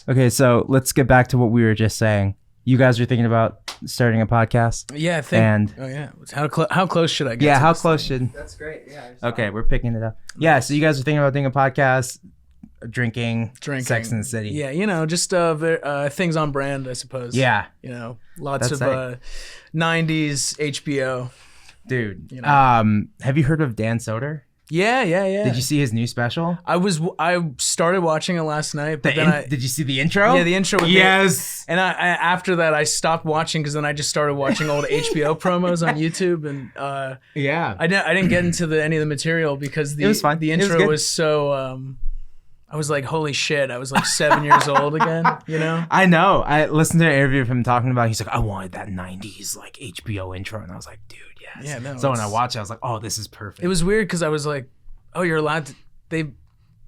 Okay, so let's get back to what we were just saying. You guys are thinking about starting a podcast? Yeah, I think. And oh yeah, how close should I get? yeah, to how this close thing? should? That's great. Yeah. Okay, we're picking it up. Yeah, so you guys are thinking about doing a podcast, drinking, Sex in the City. Yeah, just things on brand, I suppose. Yeah, Lots That's of 90s HBO. dude. You know. Have you heard of Dan Soder? Yeah. Did you see his new special? I started watching it last night, but then did you see the intro? Yeah, the intro. Yes. And I after that, I stopped watching because then I just started watching all the HBO promos on YouTube, and yeah, I didn't get into any of the material because it was fun. The intro was so. I was like, holy shit! I was like 7 years old again. I know. I listened to an interview of him talking about. He's like, I wanted that '90s like HBO intro, and I was like, dude, yes. Yeah. No, so when I watched it, I was like, oh, this is perfect. It was weird because I was like, oh, you're allowed to.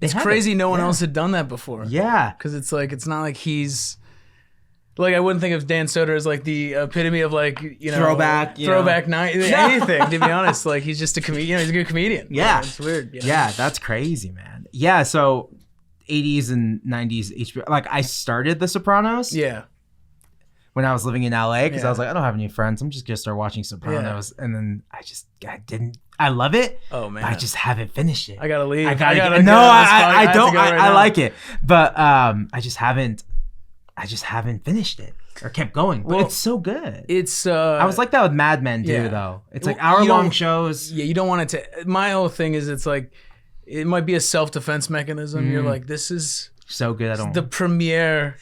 It's crazy. No one else had done that before. Yeah. Because it's like it's not like he's. Like I wouldn't think of Dan Soder as like the epitome of like throwback night anything, to be honest. Like he's just a comedian. He's a good comedian. Yeah, it's weird. Yeah, that's crazy, man. Yeah, so 80s and 90s HBO. Like I started The Sopranos. Yeah. When I was living in LA, because I was like, I don't have any friends. I'm just gonna start watching Sopranos, and then I didn't. I love it. Oh man, I just haven't finished it. I gotta leave. I don't. I like it, but I just haven't finished it or kept going. But it's so good. It's I was like that with Mad Men too, though. It's like hour-long shows. Yeah, you don't want it to. My whole thing is, it's like it might be a self-defense mechanism. You're like, this is so good. I don't. The premiere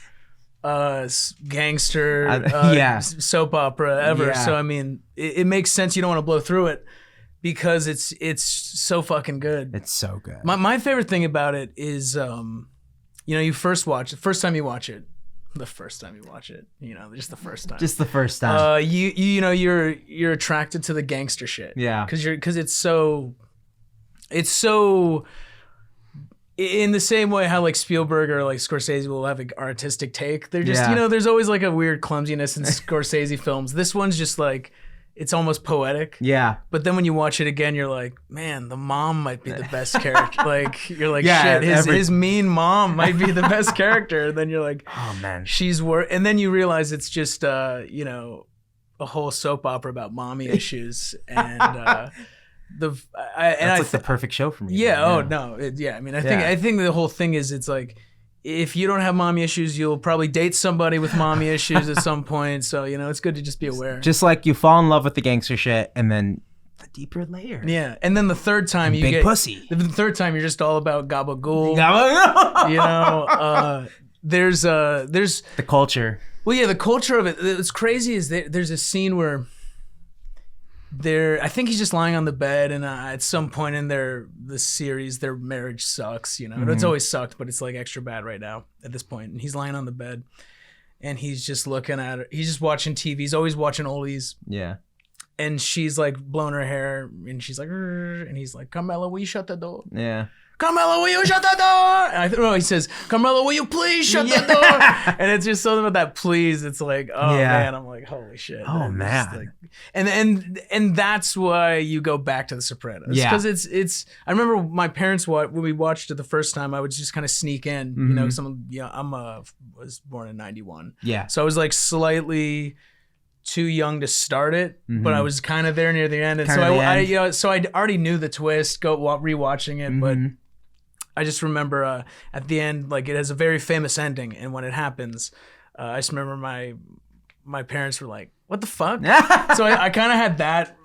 gangster soap opera ever. Yeah. So I mean, it makes sense. You don't want to blow through it because it's so fucking good. It's so good. My favorite thing about it is you first watch it, just the first time. Just the first time. You're attracted to the gangster shit. Yeah. Because it's so in the same way how like Spielberg or like Scorsese will have an artistic take. They're just there's always like a weird clumsiness in Scorsese films. This one's just like it's almost poetic. Yeah. But then when you watch it again, you're like, man, the mom might be the best character. Like you're like, shit, his mean mom might be the best character. And then you're like, oh man, she's and then you realize it's just a whole soap opera about mommy issues and. That's like the perfect show for me. Yeah. Oh no. I think the whole thing is it's like if you don't have mommy issues, you'll probably date somebody with mommy issues at some point. So it's good to just be aware. Just like you fall in love with the gangster shit, and then the deeper layer. Yeah, and then the third time you get pussy. The third time you're just all about gabagool. There's the culture. Well, yeah, the culture of it. What's crazy is there's a scene where. I think he's just lying on the bed, and at some point in the series, their marriage sucks. It's always sucked, but it's like extra bad right now at this point. And he's lying on the bed, and he's just looking at her. He's just watching TV. He's always watching oldies. Yeah. And she's like blowing her hair, and she's like, and he's like, Carmela, will you shut the door? Yeah. Carmela, will you shut the door? And he says, Carmela, will you please shut the door? And it's just something about that please. It's like, oh man, I'm like, holy shit. Oh man. And that's why you go back to The Sopranos. Yeah. Because it's. I remember my parents when we watched it the first time. I would just kind of sneak in. I was born in '91. Yeah. So I was like slightly too young to start it, but I was kind of there near the end, and so I already knew the twist. Rewatching it, but I just remember at the end, like it has a very famous ending, and when it happens, I just remember my parents were like, "What the fuck?" So I kind of had that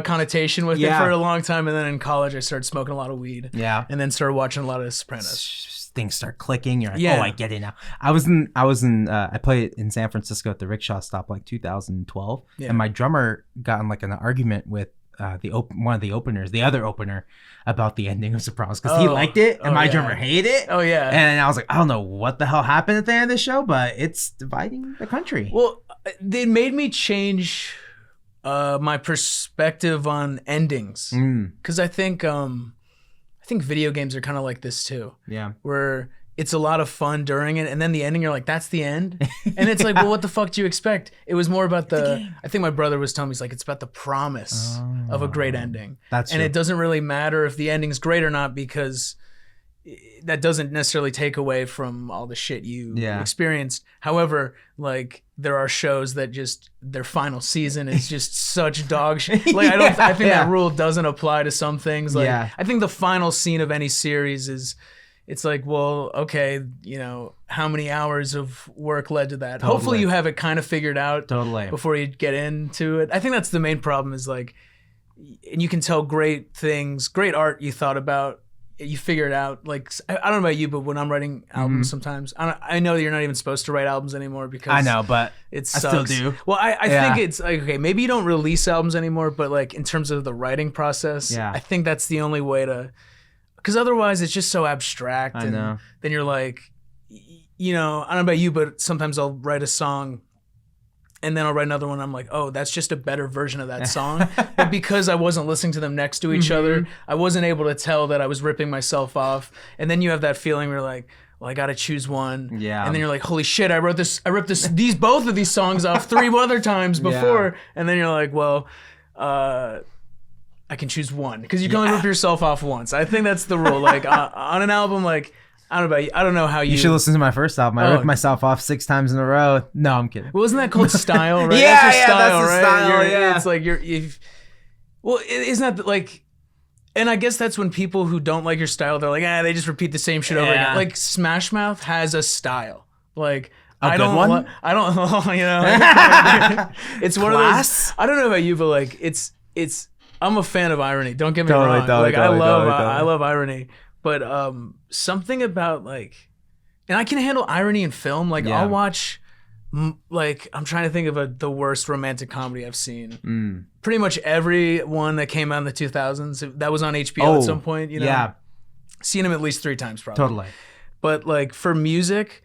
connotation with it for a long time, and then in college I started smoking a lot of weed, and then started watching a lot of Sopranos. Things start clicking. You're like, oh, I get it now. I played in San Francisco at the rickshaw stop like 2012, and my drummer got in like an argument with one of the openers, the other opener, about the ending of Sopranos because he liked it and my drummer hated it. Oh yeah. And I was like, I don't know what the hell happened at the end of the show, but it's dividing the country. Well, they made me change my perspective on endings because I think video games are kind of like this too. Yeah. Where it's a lot of fun during it, and then the ending, you're like, that's the end? And it's like, well, what the fuck do you expect? It was more about I think my brother was telling me, he's like, it's about the promise of a great ending. That's and true. It doesn't really matter if the ending's great or not because that doesn't necessarily take away from all the shit you experienced. However, like there are shows that just their final season is just such dog shit. Like I think that rule doesn't apply to some things. Like I think the final scene of any series is, it's like, well, okay, you know, how many hours of work led to that? Hopefully you have it kind of figured out before you get into it. I think that's the main problem is like, and you can tell great things, great art you thought about, you figure it out. Like, I don't know about you, but when I'm writing albums sometimes, I know that you're not even supposed to write albums anymore because I know, but it sucks. I still do. Well, I think it's like, okay, maybe you don't release albums anymore, but like in terms of the writing process, I think that's the only way to, because otherwise it's just so abstract. I know. Then you're like, you know, I don't know about you, but sometimes I'll write a song and then I'll write another one. I'm like, oh, that's just a better version of that song. But because I wasn't listening to them next to each other, I wasn't able to tell that I was ripping myself off. And then you have that feeling where you're like, well, I got to choose one. Yeah. And then you're like, holy shit, I ripped both of these songs off 3 other times before. Yeah. And then you're like, well, I can choose one because you can only rip yourself off once. I think that's the rule. Like on an album, like, I don't know about you. I don't know how you... You should listen to my first album. I ripped myself off 6 times in a row. No, I'm kidding. Well, isn't that called style, right? That's your style, that's the right? style, It's like well, isn't that like... And I guess that's when people who don't like your style, they're like, they just repeat the same shit over again. Like Smash Mouth has a style. Like... I don't, you know... it's one of those... I don't know about you, but like, it's... I'm a fan of irony. Don't get me wrong. I love irony. But something about like, and I can handle irony in film. Like I'll watch, like I'm trying to think of the worst romantic comedy I've seen. Pretty much every one that came out in the 2000s that was on HBO at some point. You know, seen them at least 3 times probably. Totally. But like for music,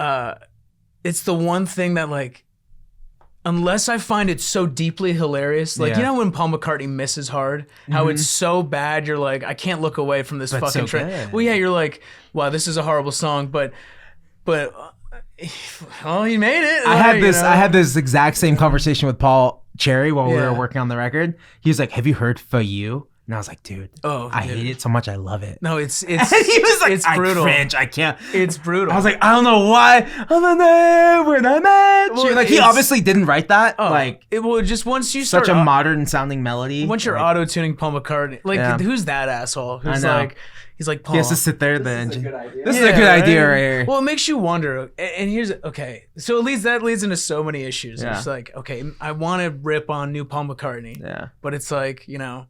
it's the one thing that like, unless I find it so deeply hilarious, like you know when Paul McCartney misses hard, how it's so bad, you're like, I can't look away from this fucking track. Well, yeah, you're like, wow, this is a horrible song, but oh, he made it. I had this exact same conversation with Paul Cherry while we were working on the record. He was like, "Have you heard For You?" And I was like, dude, I hate it so much. I love it. No, it's and he was like, it's brutal. I cringe. I can't. It's brutal. I was like, I don't know why. When I met you. Like, he obviously didn't write that. Like, it will just once you start such a modern sounding melody. Once you're auto-tuning Paul McCartney, like, who's that asshole? Who's like, he's like, Paul. He has to sit there. This is a good idea right here. Well, it makes you wonder. And here's, okay. So that leads into so many issues. It's like, okay, I want to rip on new Paul McCartney. Yeah. But it's like, you know,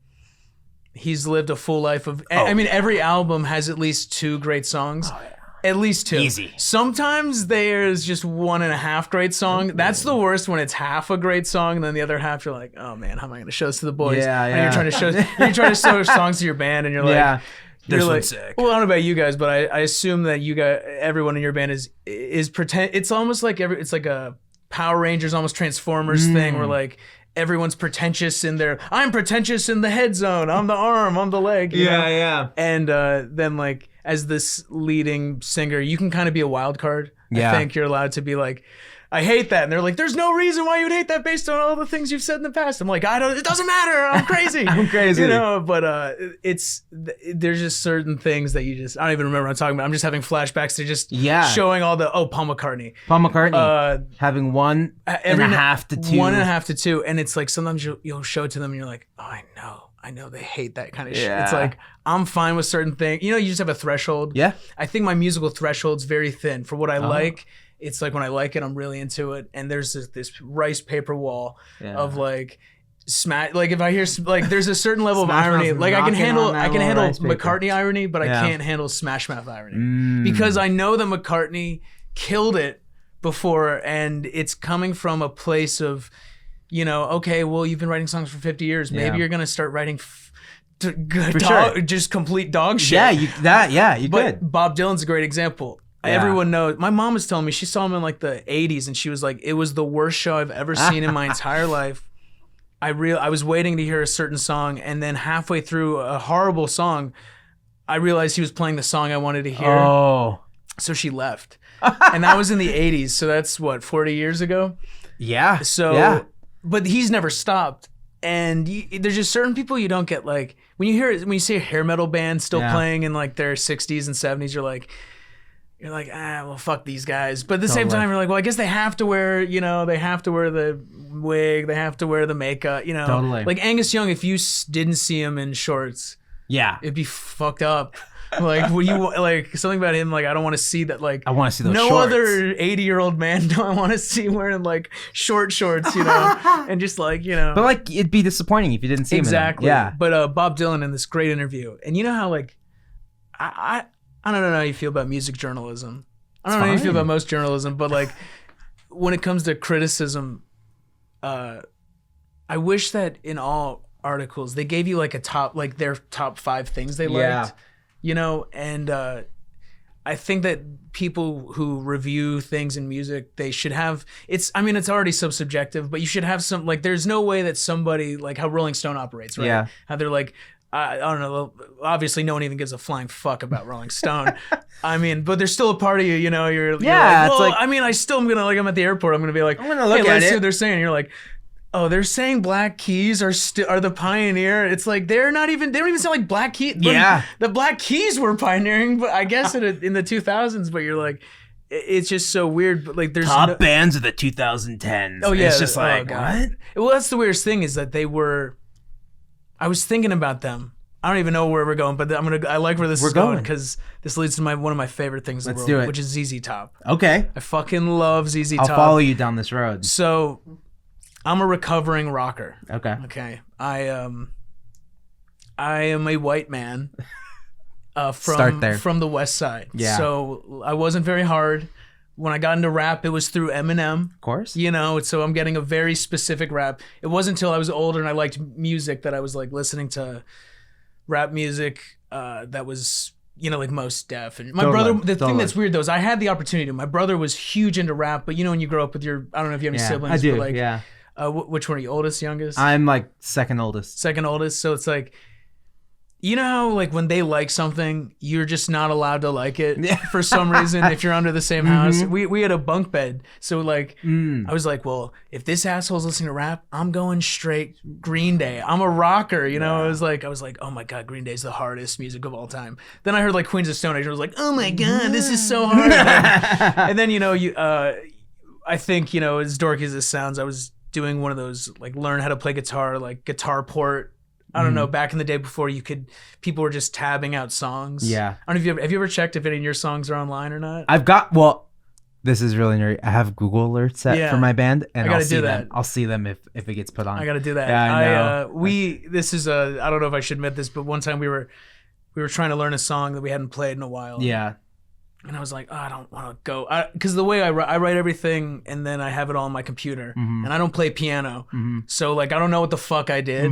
he's lived a full life of... I mean, every album has at least 2 great songs. Oh, yeah. At least 2. Easy. Sometimes there's just 1.5 great song. That's the worst when it's half a great song, and then the other half you're like, oh man, how am I going to show this to the boys? Yeah. And you're trying to show songs to your band, and you're like... This one's sick. Well, I don't know about you guys, but I assume that you guys, everyone in your band is pretend. It's almost like it's like a Power Rangers, almost Transformers thing, where like... everyone's pretentious in their... I'm pretentious in the head zone. I'm the arm. I'm the leg. You know? Yeah. And then, like, as this leading singer, you can kind of be a wild card. I think you're allowed to be like, I hate that. And they're like, there's no reason why you would hate that based on all the things you've said in the past. I'm like, it doesn't matter. I'm crazy. I'm crazy. You know, but there's just certain things that you just... I don't even remember what I'm talking about. I'm just having flashbacks to just showing all the... Oh, Paul McCartney. Having 1.5 to 2. 1.5 to 2. And it's like, sometimes you'll show it to them and you're like, oh, I know they hate that kind of shit. It's like, I'm fine with certain things. You know, you just have a threshold. Yeah. I think my musical threshold's very thin for what I like. It's like when I like it, I'm really into it. And there's this rice paper wall of like smash. Like if I hear like there's a certain level of irony. Like I can handle McCartney irony, but I can't handle Smash Mouth irony because I know that McCartney killed it before, and it's coming from a place of, you know, okay, well, you've been writing songs for 50 years. Maybe you're gonna start writing. Just complete dog shit. Yeah, you could. Bob Dylan's a great example. Everyone knows. My mom was telling me she saw him in like the 80s, and she was like, it was the worst show I've ever seen in my entire life. I was waiting to hear a certain song, and then halfway through a horrible song, I realized he was playing the song I wanted to hear. Oh. So she left. And that was in the 80s, so that's what, 40 years ago? Yeah. So but he's never stopped. And there's just certain people you don't get, like when you see a hair metal band still playing in like their 60s and 70s, you're like well, fuck these guys. But at the same time, you're like, well, I guess they have to wear, they have to wear the wig, they have to wear the makeup, Totally. Like Angus Young, if you didn't see him in shorts, it'd be fucked up. Like, what do you like? Something about him, like I don't want to see that. Like, I want to see those. No shorts. other 80-year-old man do I want to see wearing like short shorts, and just like But like, it'd be disappointing if you didn't see him. Exactly. Yeah. But Bob Dylan in this great interview, and you know how like I don't know how you feel about music journalism. I don't know how you feel about most journalism, but like when it comes to criticism, I wish that in all articles they gave you like their top 5 things they liked. And I think that people who review things in music, they should have, it's already so subjective, but you should have some, like, there's no way that somebody, like how Rolling Stone operates, right? Yeah. How they're like, I don't know, obviously no one even gives a flying fuck about Rolling Stone. But there's still a part of you, you're like, well, it's like, I still am gonna, like, I'm at the airport, I'm gonna be like, I'm gonna look at let's see what they're saying. And you're like, oh, they're saying Black Keys are the pioneer. It's like they don't even sound like Black Keys. Yeah, the Black Keys were pioneering, but I guess in the 2000s. But you're like, it's just so weird. But like, there's top bands of the 2010s. Oh yeah, it's just like what? Well, that's the weirdest thing is that they were. I was thinking about them. I don't even know where we're going, but I like where this is going because this leads to one of my favorite things in the world, which is ZZ Top. Okay, I fucking love ZZ Top. I'll follow you down this road. So. I'm a recovering rocker. Okay. I am a white man from the West Side. Yeah. So I wasn't very hard. When I got into rap, it was through Eminem. Of course. So I'm getting a very specific rap. It wasn't until I was older and I liked music that I was like listening to rap music that was like Mos Def. And my brother, the thing that's weird though is I had the opportunity to. My brother was huge into rap, but when you grow up with I don't know if you have any siblings. I do, but like, yeah. Which one are you, oldest, youngest? I'm like second oldest. Second oldest. So it's like, how like when they like something, you're just not allowed to like it for some reason if you're under the same house. We had a bunk bed. So like, I was like, well, if this asshole's listening to rap, I'm going straight Green Day. I'm a rocker, I was like, oh my God, Green Day's the hardest music of all time. Then I heard like Queens of Stone Age. I was like, oh my God, this is so hard. And then, I think, as dorky as this sounds, I was doing one of those like learn how to play guitar, like guitar port. I don't know, back in the day before people were just tabbing out songs. Yeah. I don't know have you ever checked if any of your songs are online or not? This is really nerdy. I have Google alerts set for my band, and I'll see them. I'll see them if it gets put on. I got to do that. Yeah, I know. I don't know if I should admit this, but one time we were trying to learn a song that we hadn't played in a while. Yeah. And I was like, oh, I don't want to go. Because the way I write everything and then I have it all on my computer. And I don't play piano. So, like, I don't know what the fuck I did.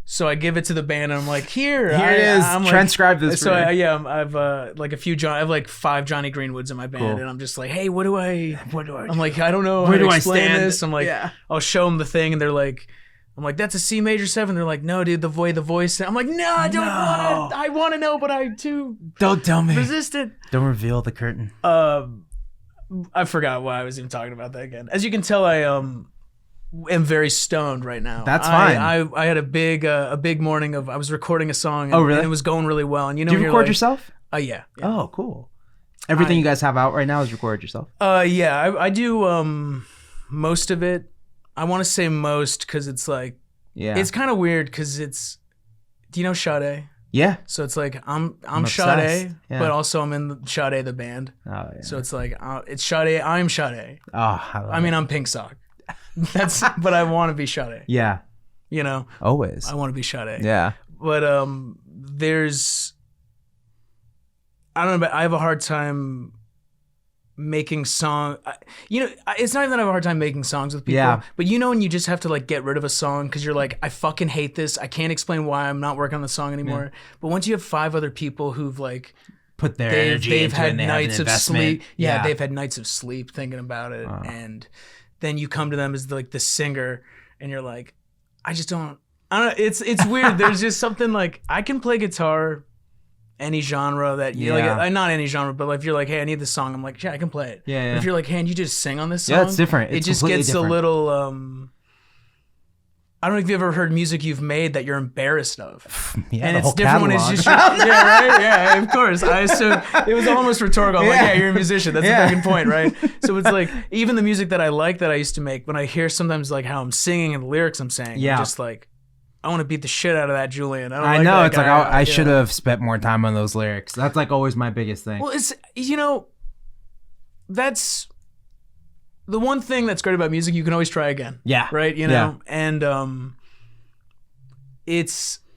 So I give it to the band and I'm like, here it is. Transcribe this. So, I've like I have like 5 Johnny Greenwoods in my band. Cool. And I'm just like, hey, what do I I'm like, I don't know how to explain this. I'm like, I'll show them the thing and they're like, I'm like, that's a C major 7. They're like, no, dude, the voice. I'm like, no, I don't want to. I want to know, but I too. Don't tell me. Resistant. Don't reveal the curtain. I forgot why I was even talking about that again. As you can tell, I am very stoned right now. That's fine. I had a big morning of I was recording a song. And, and it was going really well. And do you record yourself? Yeah. Oh, cool. Everything you guys have out right now is recorded yourself. Yeah, I do most of it. I want to say most because it's like, it's kind of weird because it's, do you know Sade? Yeah. So it's like, I'm Sade, but also I'm in Sade the band. Oh, yeah. So it's like, it's Sade, I'm Sade. Oh, I'm Pink Sock. But I want to be Sade. Yeah. Always. I want to be Sade. Yeah. But I don't know, but I have a hard time making song. It's not even that I have a hard time making songs with people, but when you just have to like get rid of a song because you're like, I fucking hate this. I can't explain why I'm not working on the song anymore. Yeah. But once you have 5 other people who've like put their energy into it and they have an investment. Sleep. Yeah, they've had nights of sleep thinking about it, and then you come to them as like the singer, and you're like, I don't know. It's weird. There's just something like I can play guitar. Any genre that you like, not any genre, but if you're like, hey, I need this song, I'm like, yeah, I can play it. Yeah. But if you're like, hey, and you just sing on this song, it's different. It just gets different. A little. I don't know if you've ever heard music you've made that you're embarrassed of. Yeah, and the it's whole different when it's catalog. just yeah, right? Yeah, of course. I assume it was almost rhetorical. I'm like, yeah, you're a musician. That's the fucking point, right? So it's like, even the music that I like that I used to make, when I hear sometimes like how I'm singing and the lyrics I'm saying, I'm just like, I want to beat the shit out of that Julian. I know, it's like I should have spent more time on those lyrics. That's like always my biggest thing. Well, it's, that's the one thing that's great about music. You can always try again. Yeah. Right. And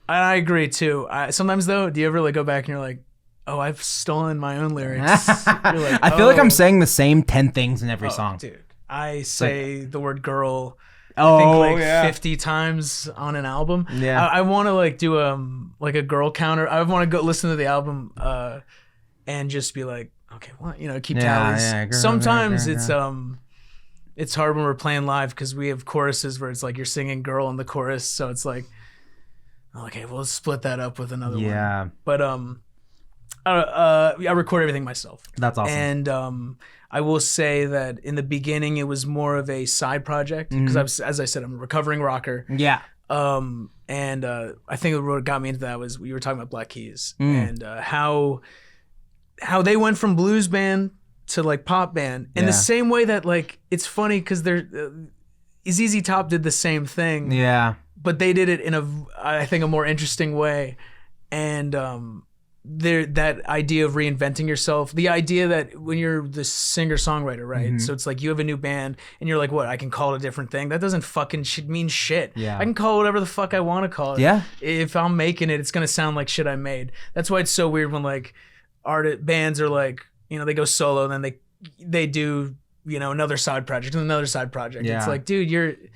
I agree too. Sometimes though, do you ever like go back and you're like, oh, I've stolen my own lyrics. You're like, I feel like I'm saying the same 10 things in every song. Dude, I say the word girl. I think 50 times on an album. Yeah. I want to like do like a girl counter. I want to go listen to the album and just be like, okay, what, keep tallies. Yeah, sometimes it's hard when we're playing live because we have choruses where it's like you're singing girl in the chorus, so it's like, okay, we'll split that up with another one. Yeah. But I record everything myself. That's awesome. And I will say that in the beginning it was more of a side project because as I said, I'm a recovering rocker. Yeah. And I think what got me into that was we were talking about Black Keys and how they went from blues band to like pop band in the same way that like it's funny because ZZ Top did the same thing. Yeah. But they did it in I think a more interesting way. And that idea of reinventing yourself, the idea that when you're the singer-songwriter, right? So it's like you have a new band and you're like, what, I can call it a different thing? That doesn't fucking mean shit. Yeah. I can call it whatever the fuck I want to call it. Yeah. If I'm making it, it's going to sound like shit I made. That's why it's so weird when like bands are like, they go solo and then they do, another side project and another side project. Yeah. It's like, dude,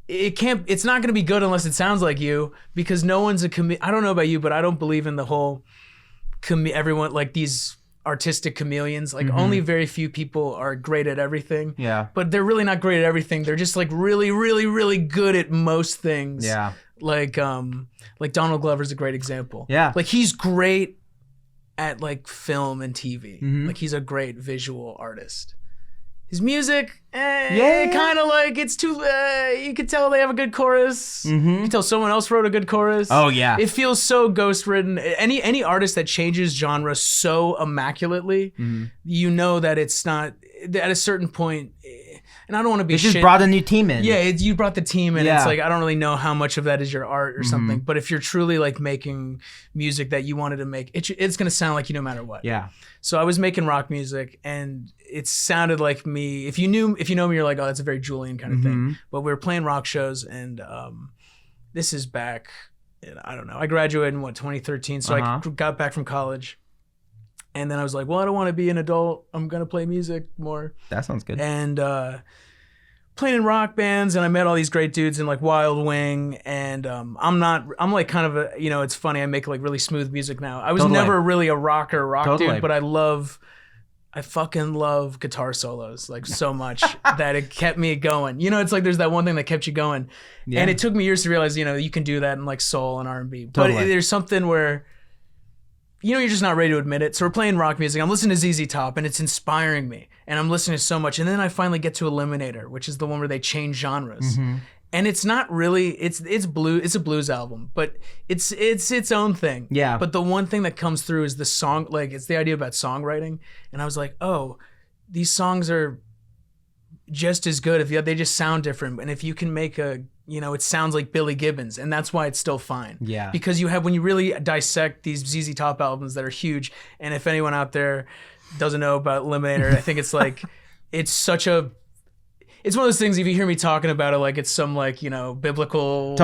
it's not going to be good unless it sounds like you, because no one's I don't know about you, but I don't believe in the whole everyone like these artistic chameleons. Like only very few people are great at everything. Yeah. But they're really not great at everything. They're just like really, really, really good at most things. Yeah. Like Donald Glover's a great example. Yeah. Like he's great at like film and TV. Like he's a great visual artist. His music, kind of like it's too. You could tell they have a good chorus. You can tell someone else wrote a good chorus. Oh yeah, it feels so ghost-ridden. Any artist that changes genre so immaculately, you know that it's not at a certain point. And I don't want to be. You just brought a new team in. Yeah, you brought the team in. It's like I don't really know how much of that is your art or something. But if you're truly like making music that you wanted to make, it's gonna sound like you no matter what. Yeah. So I was making rock music, and it sounded like me. If you know me, you're like, oh, that's a very Julian kind of thing. But we were playing rock shows, and this is back. I don't know. I graduated in 2013, so I got back from college. And then I was like, well, I don't want to be an adult. I'm going to play music more. That sounds good. And playing in rock bands, and I met all these great dudes in like Wild Wing. And I'm like kind of a, it's funny. I make like really smooth music now. I was never really a rock dude, but I fucking love guitar solos like so much that it kept me going. It's like there's that one thing that kept you going. Yeah. And it took me years to realize, you can do that in like soul and R&B. But there's something where you're just not ready to admit it. So we're playing rock music. I'm listening to ZZ Top, and it's inspiring me. And I'm listening to so much. And then I finally get to Eliminator, which is the one where they change genres. And it's not really, it's blues. It's a blues album, but it's its own thing. Yeah. But the one thing that comes through is the song, like it's the idea about songwriting. And I was like, oh, these songs are just as good if they just sound different. And if you can make it sounds like Billy Gibbons, and that's why it's still fine. Yeah. Because when you really dissect these ZZ Top albums that are huge, and if anyone out there doesn't know about Eliminator, I think it's like, it's one of those things, if you hear me talking about it, like it's some like, biblical,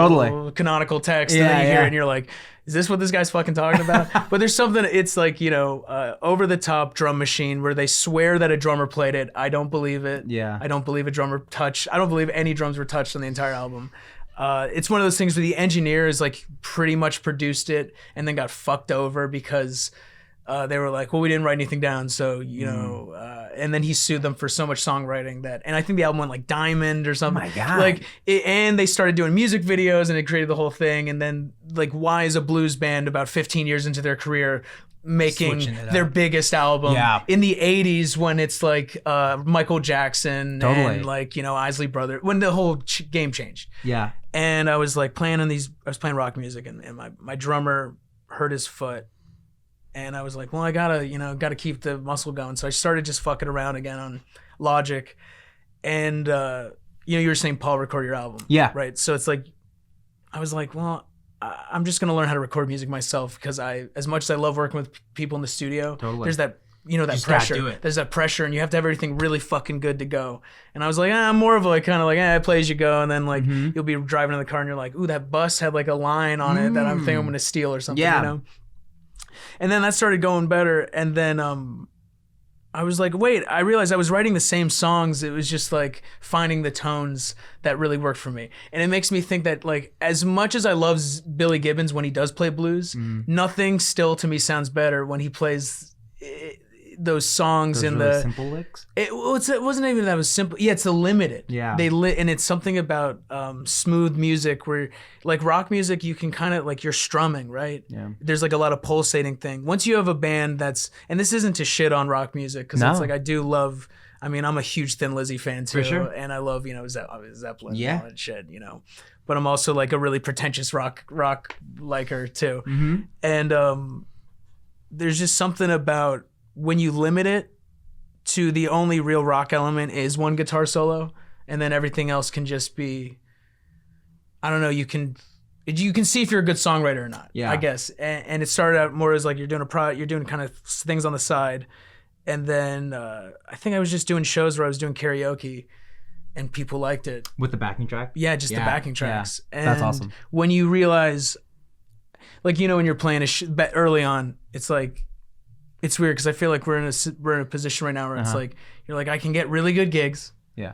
canonical text, and then you hear it and you're like, is this what this guy's fucking talking about? But there's something, it's like, over the top drum machine where they swear that a drummer played it. I don't believe it. Yeah. I don't believe a drummer touched. I don't believe any drums were touched on the entire album. It's one of those things where the engineers like pretty much produced it and then got fucked over because they were like, well, we didn't write anything down. So, and then he sued them for so much songwriting and I think the album went like diamond or something. Oh my God. And they started doing music videos and it created the whole thing. And then like, why is a blues band about 15 years into their career making their biggest album. In the 80s when it's like Michael Jackson and like, you know, Isley Brothers, when the whole game changed. Yeah. And I was like playing rock music, and my drummer hurt his foot. And I was like, well, I gotta keep the muscle going. So I started just fucking around again on Logic. And, you know, you were saying, Paul, record your album. Yeah. Right. So it's like, I was like, well, I'm just going to learn how to record music myself, because as much as I love working with people in the studio, there's that, you know, that pressure. There's that pressure, and you have to have everything really fucking good to go. And I was like, I'm more of like, kind of like, I play as you go. And then like, you'll be driving in the car and you're like, ooh, that bus had like a line on it that I'm thinking I'm going to steal or something, you know? And then that started going better. And then I was like, wait, I realized I was writing the same songs. It was just like finding the tones that really worked for me. And it makes me think that like, as much as I love Billy Gibbons when he does play blues, nothing still to me sounds better when he plays those songs in really the simple licks. It wasn't even that it was simple. Yeah, it's the limited. Yeah. And it's something about smooth music where like rock music, you can kind of like, you're strumming, right? Yeah. There's like a lot of pulsating thing. Once you have a band and this isn't to shit on rock music, because it's like, I do love, I mean, I'm a huge Thin Lizzy fan too. For sure. And I love, you know, Zeppelin and all that shit, you know. But I'm also like a really pretentious rock liker too. And there's just something about when you limit it to the only real rock element is one guitar solo, and then everything else can just be, I don't know, you can see if you're a good songwriter or not, I guess. And it started out more as like you're doing kind of things on the side. And then I think I was just doing shows where I was doing karaoke, and people liked it. With the backing track? Yeah, just the backing tracks. Yeah. That's awesome. When you realize, like, you know, when you're playing early on, it's like, it's weird because I feel like we're in a position right now where it's like, you're like, I can get really good gigs. Yeah.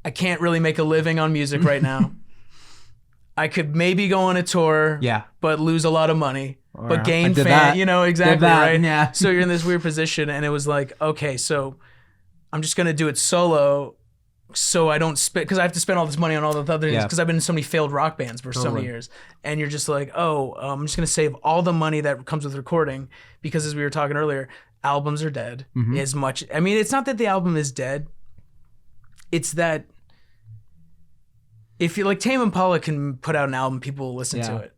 I can't really make a living on music right now. I could maybe go on a tour, but lose a lot of money, but gain fame, you know, exactly, right? Yeah. So you're in this weird position, and it was like, okay, so I'm just going to do it solo, so I don't because I have to spend all this money on all the other things, because I've been in so many failed rock bands for so many years. And you're just like, I'm just going to save all the money that comes with recording, because as we were talking earlier, albums are dead. As much, I mean, it's not that the album is dead. It's that if you like, Tame Impala can put out an album, people will listen to it.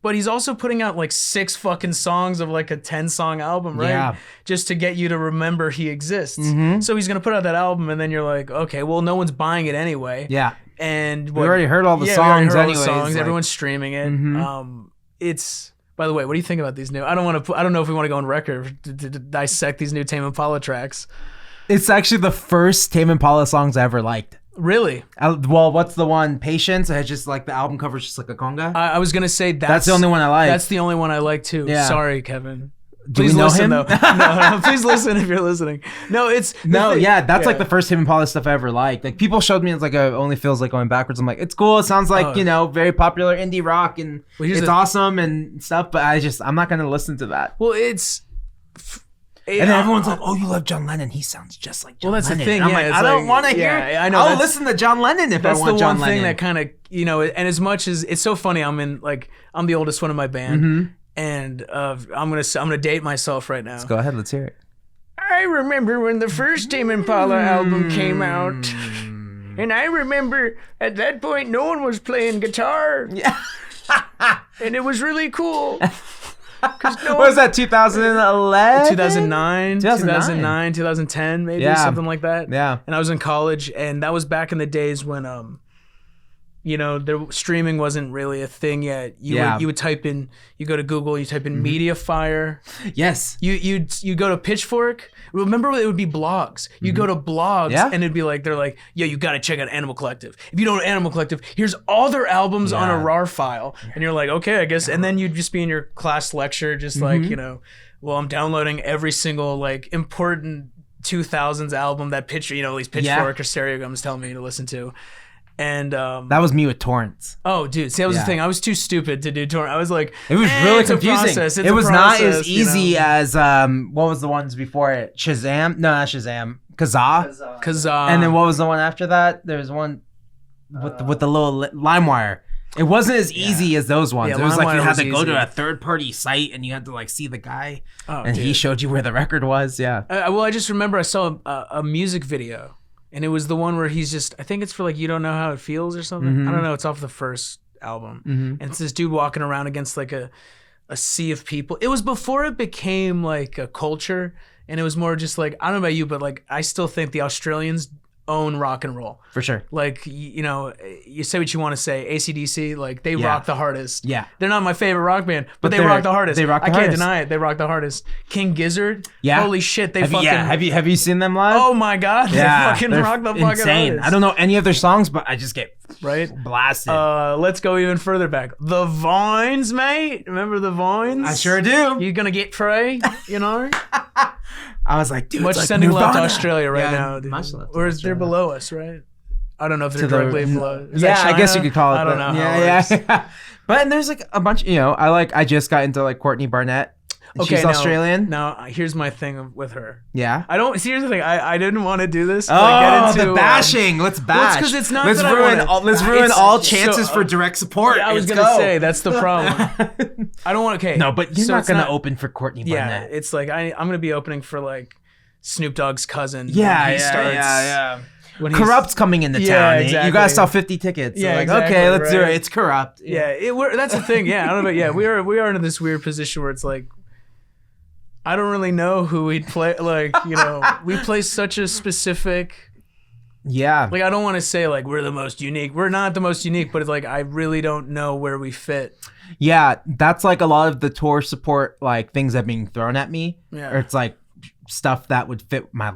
But he's also putting out like 6 fucking songs of like a 10-song album, right? Yeah. Just to get you to remember he exists. So he's going to put out that album, and then you're like, okay, well, no one's buying it anyway. Yeah. And we already heard all the songs anyway. Like... Everyone's streaming it. It's, by the way, what do you think about these new? I don't know if we want to go on record to dissect these new Tame Impala tracks. It's actually the first Tame Impala songs I ever liked. Really? Well, what's the one? Patience? It's just like the album cover is just like a conga. I was gonna say that's the only one I like. That's the only one I like too. Yeah. Sorry, Kevin. Please listen though. No, please listen if you're listening. No, it's that's like the first Tame Impala stuff I ever liked. Like people showed me, it's like only feels like going backwards. I'm like, it's cool. It sounds like you know, very popular indie rock, and it's awesome and stuff. But I'm not gonna listen to that. Well, it's. And then everyone's like, "Oh, you love John Lennon? He sounds just like John Lennon." Well, that's the thing. I'm like, I don't want to hear. I know. I'll listen to John Lennon if I want John Lennon. That's the one thing that kind of, you know. And as much as it's so funny, I'm the oldest one in my band, and I'm gonna date myself right now. Let's go ahead. Let's hear it. I remember when the first Tame Impala album came out, and I remember at that point no one was playing guitar. Yeah. And it was really cool. What was that, 2011? 2009, 2010, maybe, something like that. Yeah. And I was in college, and that was back in the days when, you know, the streaming wasn't really a thing yet. You would type in, you go to Google, you type in Mediafire. Yes. You go to Pitchfork. Remember, it would be blogs. You go to blogs, and it'd be like, they're like, yo, you got to check out Animal Collective. If you don't know Animal Collective, here's all their albums on a RAR file. And you're like, okay, I guess. And then you'd just be in your class lecture, just like, you know, well, I'm downloading every single like important 2000s album that at least Pitchfork or Stereo Gum is telling me to listen to. And that was me with torrents. Oh, dude, see, that was the thing. I was too stupid to do torrent. I was like, it was really confusing. It was not as easy as what was the ones before it? Shazam? No, not Shazam. Kazaa. Kazaa. And then what was the one after that? There was one with the little LimeWire. It wasn't as easy as those ones. Yeah, it was like you had to go easy. to a third-party site and you had to like see the guy, and he showed you where the record was. Yeah. Well, I just remember I saw a music video, and it was the one where he's just. I think it's for like You Don't Know How It Feels or something. I don't know. It's off the first album, and it's this dude walking around against like a sea of people. It was before it became like a culture, and it was more just like, I don't know about you, but like I still think the Australians own rock and roll For sure. Like, you know, you say what you want to say. AC/DC, like they rock the hardest. Yeah. They're not my favorite rock band, but they rock the hardest. They rock the I hardest. can't deny it. They rock the hardest. King Gizzard. Yeah. Holy shit, they fucking. Yeah. Have you seen them live? Oh my god. Yeah. They fucking rock the fucking insane. hardest. I don't know any of their songs, but I just get blasted. Let's go even further back. The Vines, mate. Remember the Vines? I sure do. You're gonna get free, you know. I was like, dude, much like sending love to Nirvana. Australia right now, dude. Much love to Or is they're Australia. below us, right? I don't know if they're To directly the- below. Is that I guess you China? could call it. I don't that. know. How it works. Yeah. But and there's like a bunch. You know, I just got into like Courtney Barnett. She's Australian. Now, here's my thing with her. Yeah. I don't. See, here's the thing. I didn't want to do this. Oh, Like, get into, the bashing. Let's bash. because it's not Let's that I ruin wanna- all. Let's ruin it's- all so, chances for direct support. I was Let's gonna go. say that's the problem. I don't want. Okay. No, but you're so not it's gonna open for Courtney Yeah, Barnett. it's like I'm gonna be opening for like Snoop Dogg's cousin. Yeah, when he starts, yeah. When he's- Corrupt's coming into Yeah, town. exactly. You guys sell 50 tickets. Yeah, Yeah, like, exactly, okay, let's do right. it. It's Corrupt. Yeah, that's the thing. Yeah, I don't know. But yeah, we are in this weird position where it's like, I don't really know who we'd play. Like, you know, we play such a specific. Yeah. Like, I don't want to say like we're the most unique. We're not the most unique, but it's like I really don't know where we fit. Yeah, that's like a lot of the tour support, like things that are being thrown at me. Yeah. Or it's like stuff that would fit my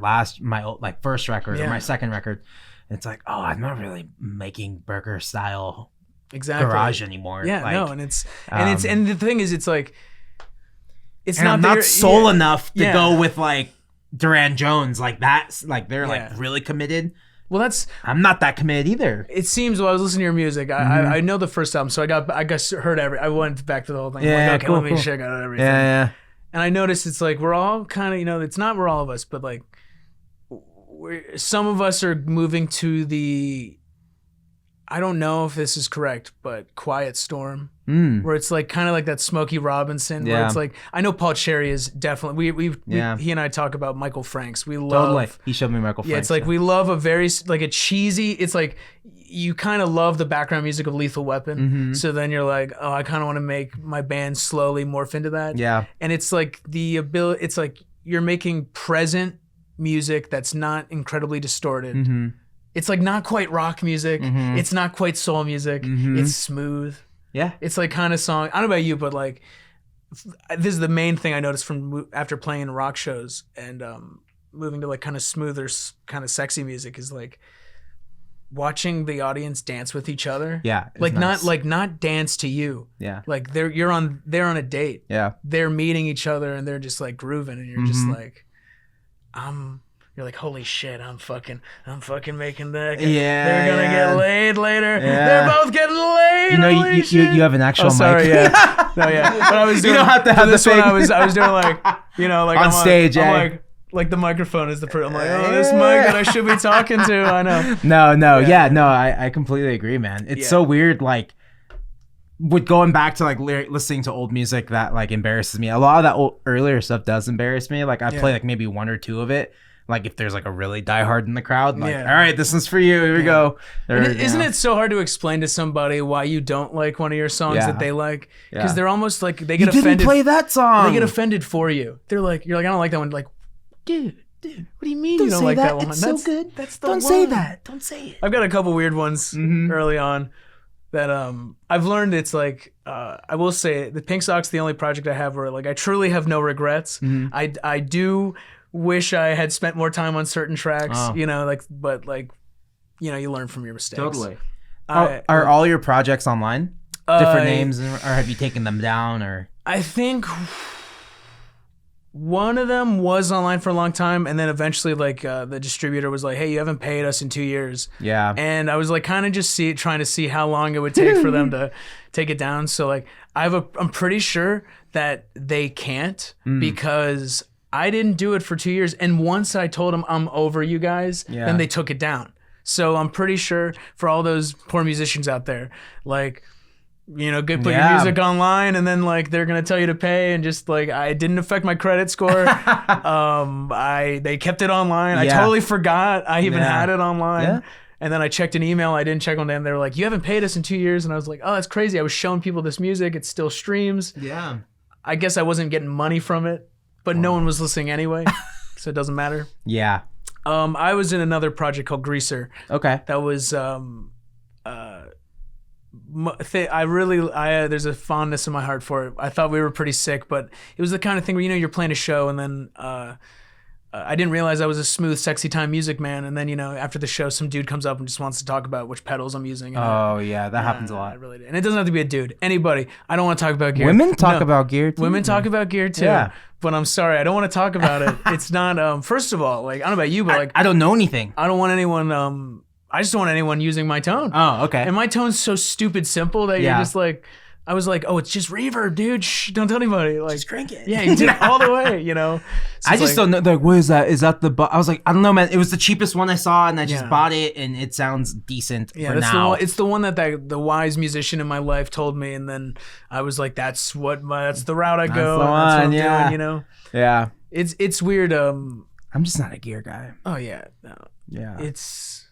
old, like first record or my second record. It's like, oh, I'm not really making burger style garage anymore. Yeah, like, no, and the thing is, it's like, it's not. I'm not soul enough to yeah. go with like Duran Jones, like that's like they're Yeah. like really committed. Well, I'm not that committed either. It seems while I was listening to your music, I know the first album, so I guess heard I went back to the whole thing. I'm Yeah, like, okay, cool, let me cool. check out everything. Yeah. And I noticed it's like we're all kind of, you know, it's not we're all of us, but like some of us are moving to the, I don't know if this is correct, but Quiet Storm, where it's like kind of like that Smokey Robinson, where it's like, I know Paul Cherry is definitely, he and I talk about Michael Franks. We love, Totally. He showed me Michael Franks. yeah, it's like we love a very, like a cheesy, it's like you kind of love the background music of Lethal Weapon. So then you're like, oh, I kind of want to make my band slowly morph into that. Yeah. And it's like the ability, it's like you're making present music that's not incredibly distorted. It's like not quite rock music. It's not quite soul music. It's smooth. Yeah. It's like kind of song. I don't know about you, but like this is the main thing I noticed from after playing rock shows and moving to like kind of smoother, kind of sexy music is like watching the audience dance with each other. Yeah. Like nice. not dance to you. Yeah. Like they're on a date. Yeah. They're meeting each other and they're just like grooving and you're just like, you're like, holy shit, I'm fucking making that. Yeah, They're gonna get laid later. Yeah. They're both getting laid. You know, holy you shit. have an actual Oh, sorry, mic. yeah. No, yeah. But I was doing, don't have to for have the this one. thing. I was doing like, you know, like On I'm stage, I'm eh? like the microphone is the I'm like, oh, this mic that I should be talking to. I know. No, I completely agree, man. It's so weird, like, with going back to like listening to old music that like embarrasses me. A lot of that earlier stuff does embarrass me. Like I play like maybe one or two of it. Like if there's like a really diehard in the crowd, like, all right, this one's for you. Here we go. Isn't it so hard to explain to somebody why you don't like one of your songs that they like? Because they're almost like they get offended. Didn't play that song. They get offended for you. You're like, I don't like that one. Like, dude, what do you mean you don't like that one? It's so good. That's the Don't one. say that. Don't say it. I've got a couple weird ones early on that I've learned. It's like I will say the Pink Sock's the only project I have where like I truly have no regrets. I do wish I had spent more time on certain tracks, you know, like, but like, you know, you learn from your mistakes. Totally. Are all your projects online? Different names, or have you taken them down? Or I think one of them was online for a long time, and then eventually, like, the distributor was like, "Hey, you haven't paid us in 2 years." Yeah. And I was like, kind of just trying to see how long it would take for them to take it down. So like, I'm pretty sure that they can't because I didn't do it for 2 years, and once I told them I'm over you guys, then they took it down. So I'm pretty sure for all those poor musicians out there, like, Good, put your music online, and then like they're gonna tell you to pay, and just like it didn't affect my credit score. They kept it online. I totally forgot I even had it online. Yeah. And then I checked an email. I didn't check one day, and they were like, "You haven't paid us in 2 years." And I was like, "Oh, that's crazy." I was showing people this music. It still streams. Yeah. I guess I wasn't getting money from it, but no one was listening anyway, so it doesn't matter. Yeah. I was in another project called Greaser. Okay. That was there's a fondness in my heart for it. I thought we were pretty sick, but it was the kind of thing where you're playing a show, and then I didn't realize I was a smooth, sexy time music man, and then after the show, some dude comes up and just wants to talk about which pedals I'm using. That happens a lot. I really did. And it doesn't have to be a dude. Anybody. I don't want to talk about gear. Women talk about gear too. Women talk about gear too. Yeah. But I'm sorry, I don't want to talk about it. It's not. First of all, like I don't know about you, but like I don't know anything. I don't want anyone. I just don't want anyone using my tone. Oh, okay. And my tone's so stupid simple that you're just like, I was like, oh, it's just reverb, dude. Shh, don't tell anybody. Like, just crank it. Yeah, you did it all the way, So I just don't know. Like, what is that? Is that the? I was like, I don't know, man. It was the cheapest one I saw, and I just bought it, and it sounds decent for now. It's the one that the wise musician in my life told me, and then I was like, that's the route I go. That's what I'm doing, Yeah. It's weird. I'm just not a gear guy. Oh yeah. No. Yeah. It's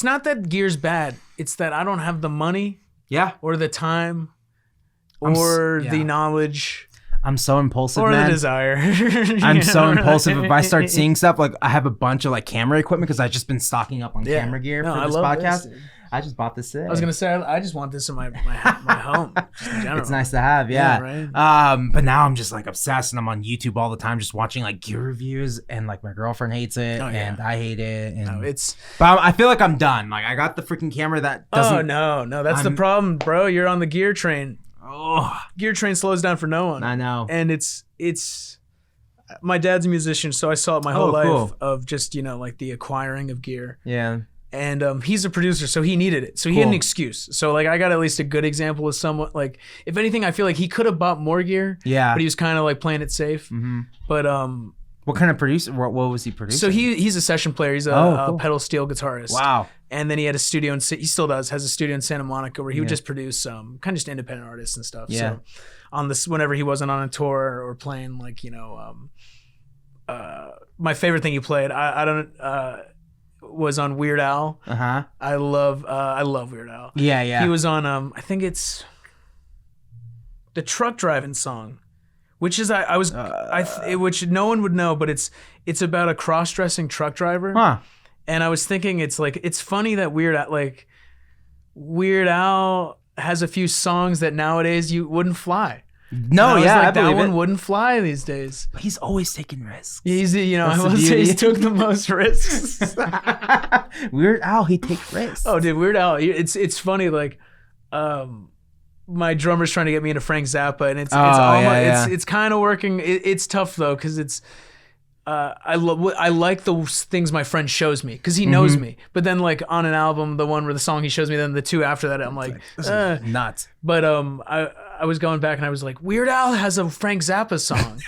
not that gear's bad. It's that I don't have the money. Yeah. Or the time. Or the knowledge. I'm so impulsive, or man. Or the desire. I'm so impulsive. If I start seeing stuff, like I have a bunch of like camera equipment because I've just been stocking up on camera gear for this podcast. I just bought this today. I was gonna say I just want this in my home. Just in general. It's nice to have, yeah. Right? But now I'm just like obsessed, and I'm on YouTube all the time, just watching like gear reviews, and like my girlfriend hates it, and I hate it. And but I feel like I'm done. Like I got the freaking camera that doesn't. Oh no, that's the problem, bro. You're on the gear train. Oh, gear train slows down for no one. I know. And it's. My dad's a musician, so I saw it my whole life of just like the acquiring of gear. Yeah. And he's a producer, so he needed it. So he had an excuse. So like I got at least a good example of someone like, if anything, I feel like he could have bought more gear. Yeah. But he was kind of like playing it safe. Mm-hmm. But what kind of producer? What was he producing? So he's a session player. He's a pedal steel guitarist. Wow. And then he had a studio he still has a studio in Santa Monica where he would just produce kind of just independent artists and stuff. Yeah. So on this, whenever he wasn't on a tour or playing like my favorite thing he played, I don't. Was on Weird Al. Uh-huh. I love Weird Al. Yeah, yeah. He was on I think it's the truck driving song, which is which no one would know, but it's about a cross-dressing truck driver. Huh. And I was thinking it's funny that Weird Al has a few songs that nowadays you wouldn't fly. No, I that one wouldn't fly these days. But he's always taking risks. He's, I will say he took the most risks. Weird Al, he takes risks. Oh, dude, Weird Al. It's funny. Like, my drummer's trying to get me into Frank Zappa, and it's kind of working. It's tough though, because it's. I like the things my friend shows me because he knows me. But then like on an album, the one where the song he shows me, then the two after that, I'm like this is nuts. But I was going back and I was like, Weird Al has a Frank Zappa song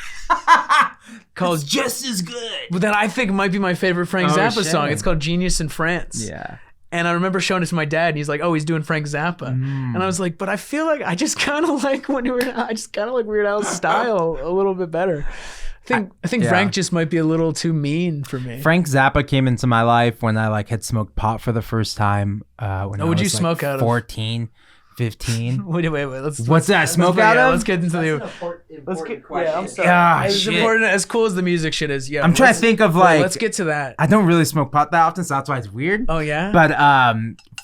called Just As Good. But that I think might be my favorite Frank Zappa song. It's called Genius in France. Yeah. And I remember showing it to my dad, and he's like, "Oh, he's doing Frank Zappa," and I was like, "But I feel like I just kind of like Weird Al's style a little bit better." I think Frank just might be a little too mean for me. Frank Zappa came into my life when I like had smoked pot for the first time. When I was you smoke out of 14, 15. Wait. What's that? Smoke out of? Let's get into the. Let's get. Yeah, I'm sorry. As important, as cool as the music shit is. Yeah. I'm trying to think of like. Let's get to that. I don't really smoke pot that often, so that's why it's weird. Oh yeah. But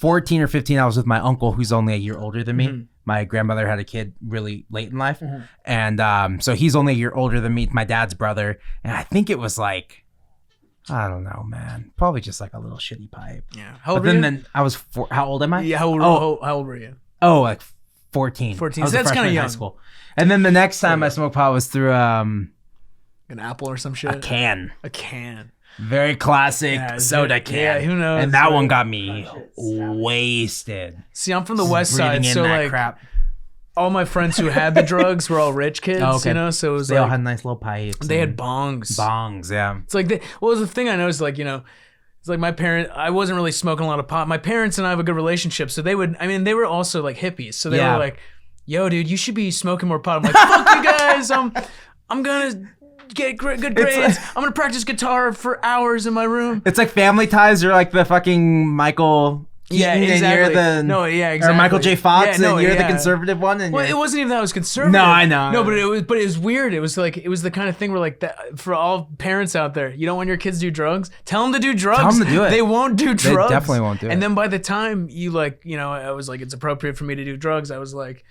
14 or 15, I was with my uncle, who's only a year older than me. Mm-hmm. My grandmother had a kid really late in life. Mm-hmm. And so he's only a year older than me, my dad's brother. And I think it was like, I don't know, man. Probably just like a little shitty pipe. Yeah. How old were you? Then I was how old am I? Yeah, how old were you? Oh, like 14. 14. So that's kind of young. High school. And then the next time I smoked pot was through an apple or some shit. A can. Very classic soda can. Yeah, who knows? And that one got me wasted. See, I'm from the west side, so like crap. All my friends who had the drugs were all rich kids, so it was they all had nice little pipes. They had bongs. Bongs, yeah. It's like, what was the thing I noticed, like, It's like I wasn't really smoking a lot of pot. My parents and I have a good relationship, so they were also like hippies, so they were like, "Yo, dude, you should be smoking more pot." I'm like, "Fuck you guys, I'm gonna get good grades. I'm gonna practice guitar for hours in my room." It's like Family Ties. You're like the fucking Michael. Keaton, exactly. And you're exactly. Or Michael J. Fox, and you're the conservative one. And it wasn't even that I was conservative. No, I know. No, but it was weird. It was the kind of thing where like that, for all parents out there, you don't want your kids to do drugs. Tell them to do drugs. Tell them to do it. They won't do drugs. They definitely won't do it. And then by the time I was like, it's appropriate for me to do drugs. I was like,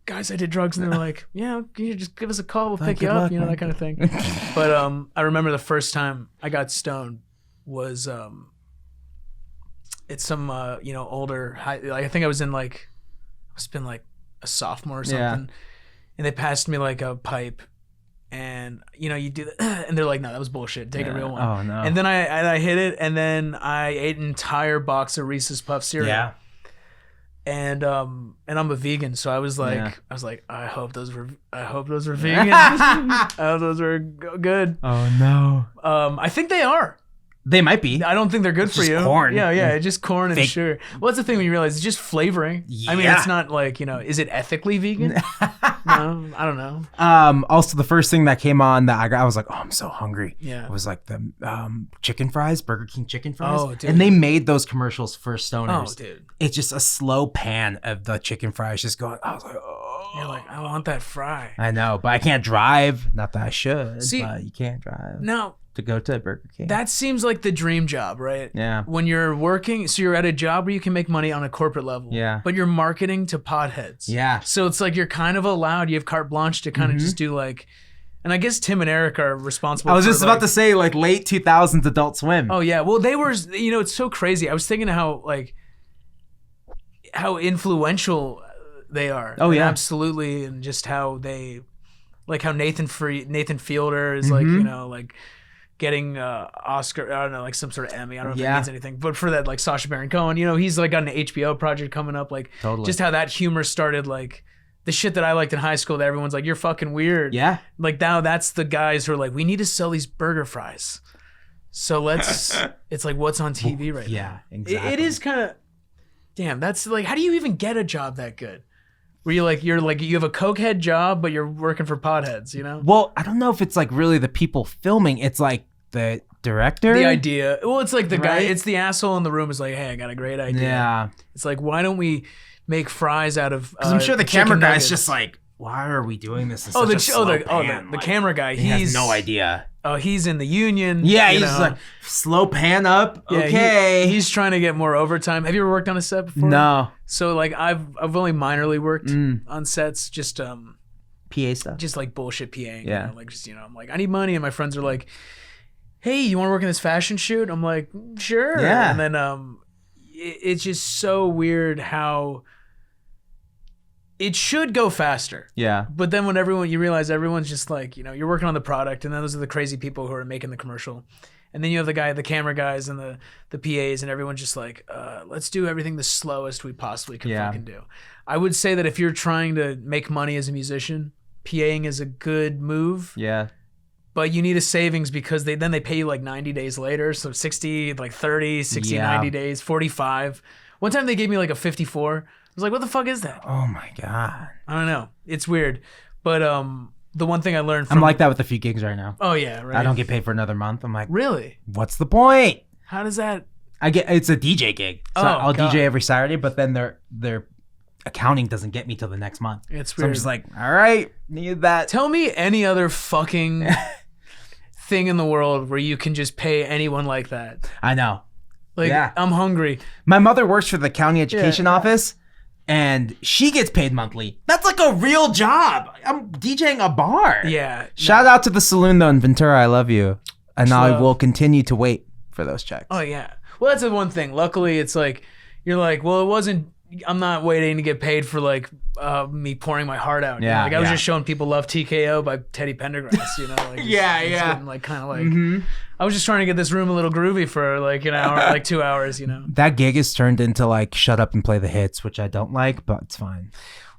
guys, I did drugs, and they were like, yeah, you just give us a call, we'll pick you up, that kind of thing. But I remember the first time I got stoned was it's some older high, like I think I was in like must have been like a sophomore or something, and they passed me like a pipe, and you do that, and they're like, no, that was bullshit, take a real one. Oh no. And then I hit it, and then I ate an entire box of Reese's Puff cereal. Yeah. And I'm a vegan, so I was like, I hope those were vegan. I hope those were good. Oh no. I think they are. They might be. I don't think they're good for you. Corn. Yeah, it's just corn and sugar. Well, that's the thing when you realize it's just flavoring. Yeah. I mean, it's not like, is it ethically vegan? No, I don't know. Also, the first thing that came on that I was like, oh, I'm so hungry. Yeah. It was like the chicken fries, Burger King chicken fries. Oh, dude. And they made those commercials for stoners. Oh, dude. It's just a slow pan of the chicken fries just going, I was like, oh. You're like, I want that fry. I know, but I can't drive. Not that I should, but you can't drive. No. To go to Burger King. That seems like the dream job, right? Yeah. When you're working, so you're at a job where you can make money on a corporate level. Yeah. But you're marketing to potheads. Yeah. So it's like you're kind of allowed, you have carte blanche to kind of just do like, and I guess Tim and Eric are responsible. I was just about to say like late 2000s Adult Swim. Oh yeah. Well, they were, it's so crazy. I was thinking how influential they are. Oh yeah. Absolutely. And just how they, like how Nathan Fielder is like, like getting Oscar, I don't know, like some sort of Emmy. I don't know if it means anything, but for that, like Sacha Baron Cohen, he's like got an HBO project coming up, like just how that humor started, like the shit that I liked in high school that everyone's like, you're fucking weird. Yeah. Like now that's the guys who are like, we need to sell these burger fries. So it's like, what's on TV right now? Yeah, exactly. It is kind of, damn, that's like, how do you even get a job that good? Where you have a cokehead job, but you're working for potheads, Well, I don't know if it's like really the people filming. It's like the director. The idea. Well, it's like the guy. It's the asshole in the room is like, hey, I got a great idea. Yeah. It's like, why don't we make fries out of? Because I'm sure the camera guy's just like, why are we doing this? The camera guy. He has no idea. Oh, he's in the union. Yeah, he's like slow pan up. Yeah, okay, he's trying to get more overtime. Have you ever worked on a set before? No. So like I've only minorly worked on sets, just PA stuff, just like bullshit PAing. Yeah, I'm like, I need money, and my friends are like, hey, you want to work in this fashion shoot? I'm like, sure. Yeah. And then it's just so weird how it should go faster. Yeah. But then when you realize everyone's just like, you're working on the product, and then those are the crazy people who are making the commercial. And then you have the camera guys and the PAs, and everyone's just like, let's do everything the slowest we possibly can fucking do. I would say that if you're trying to make money as a musician, PAing is a good move. Yeah. But you need a savings because they pay you like 90 days later. So 60, like 30, 60, 90 days, 45. One time they gave me like a 54. I was like, what the fuck is that? Oh my God. I don't know. It's weird. But the one thing I learned from... I'm like that with a few gigs right now. Oh yeah, right. I don't get paid for another month. I'm like, really? What's the point? How does that... It's a DJ gig. So I'll DJ every Saturday, but then their accounting doesn't get me till the next month. It's weird. So I'm just like, all right, need that. Tell me any other fucking thing in the world where you can just pay anyone like that. I know. Like, I'm hungry. My mother works for the county education office, and she gets paid monthly. That's like a real job. I'm DJing a bar. Yeah. Shout out to the saloon, though, in Ventura. I love you. And I will continue to wait for those checks. Oh, yeah. Well, that's the one thing. Luckily, it's like, you're like, well, it wasn't... I'm not waiting to get paid for like me pouring my heart out. Yeah, Like I was just showing people love TKO by Teddy Pendergrass, Like like kind of like I was just trying to get this room a little groovy for like an hour, like 2 hours, That gig is turned into like shut up and play the hits, which I don't like, but it's fine.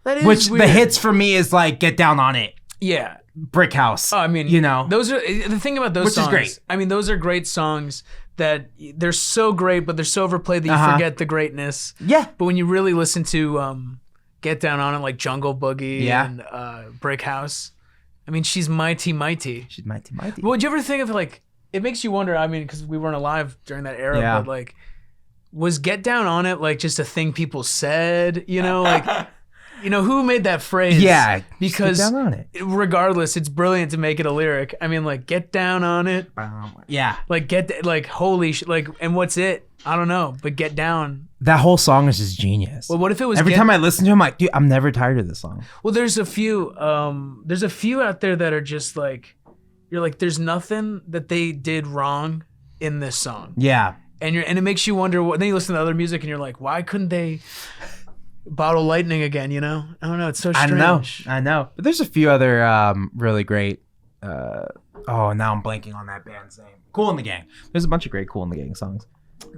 That is weird. The hits for me is like get down on it. Yeah. Brick House. Oh, I mean, those are the thing about those songs. Which is great. I mean, those are great songs that they're so great, but they're so overplayed that you forget the greatness. Yeah. But when you really listen to Get Down on It, like Jungle Boogie and Brick House, I mean, she's mighty, mighty. She's mighty, mighty. Well, would you ever think of like, it makes you wonder, I mean, because we weren't alive during that era, but like, was Get Down on It like just a thing people said, you know, like, you know, who made that phrase? Yeah, because get down on it. Regardless, it's brilliant to make it a lyric. I mean, like, get down on it. Yeah. Like, holy shit. Like, and what's it? I don't know, but get down. That whole song is just genius. Well, what if it was every time I listen to him, I'm like, dude, I'm never tired of this song. Well, there's a few out there that are just like, you're like, there's nothing that they did wrong in this song. Yeah. And it makes you wonder then you listen to other music and you're like, why couldn't they Bottle Lightning again, you know? I don't know. It's so strange. I know. But there's a few other really great. Now I'm blanking on that band's name. Cool in the Gang. There's a bunch of great Cool in the Gang songs.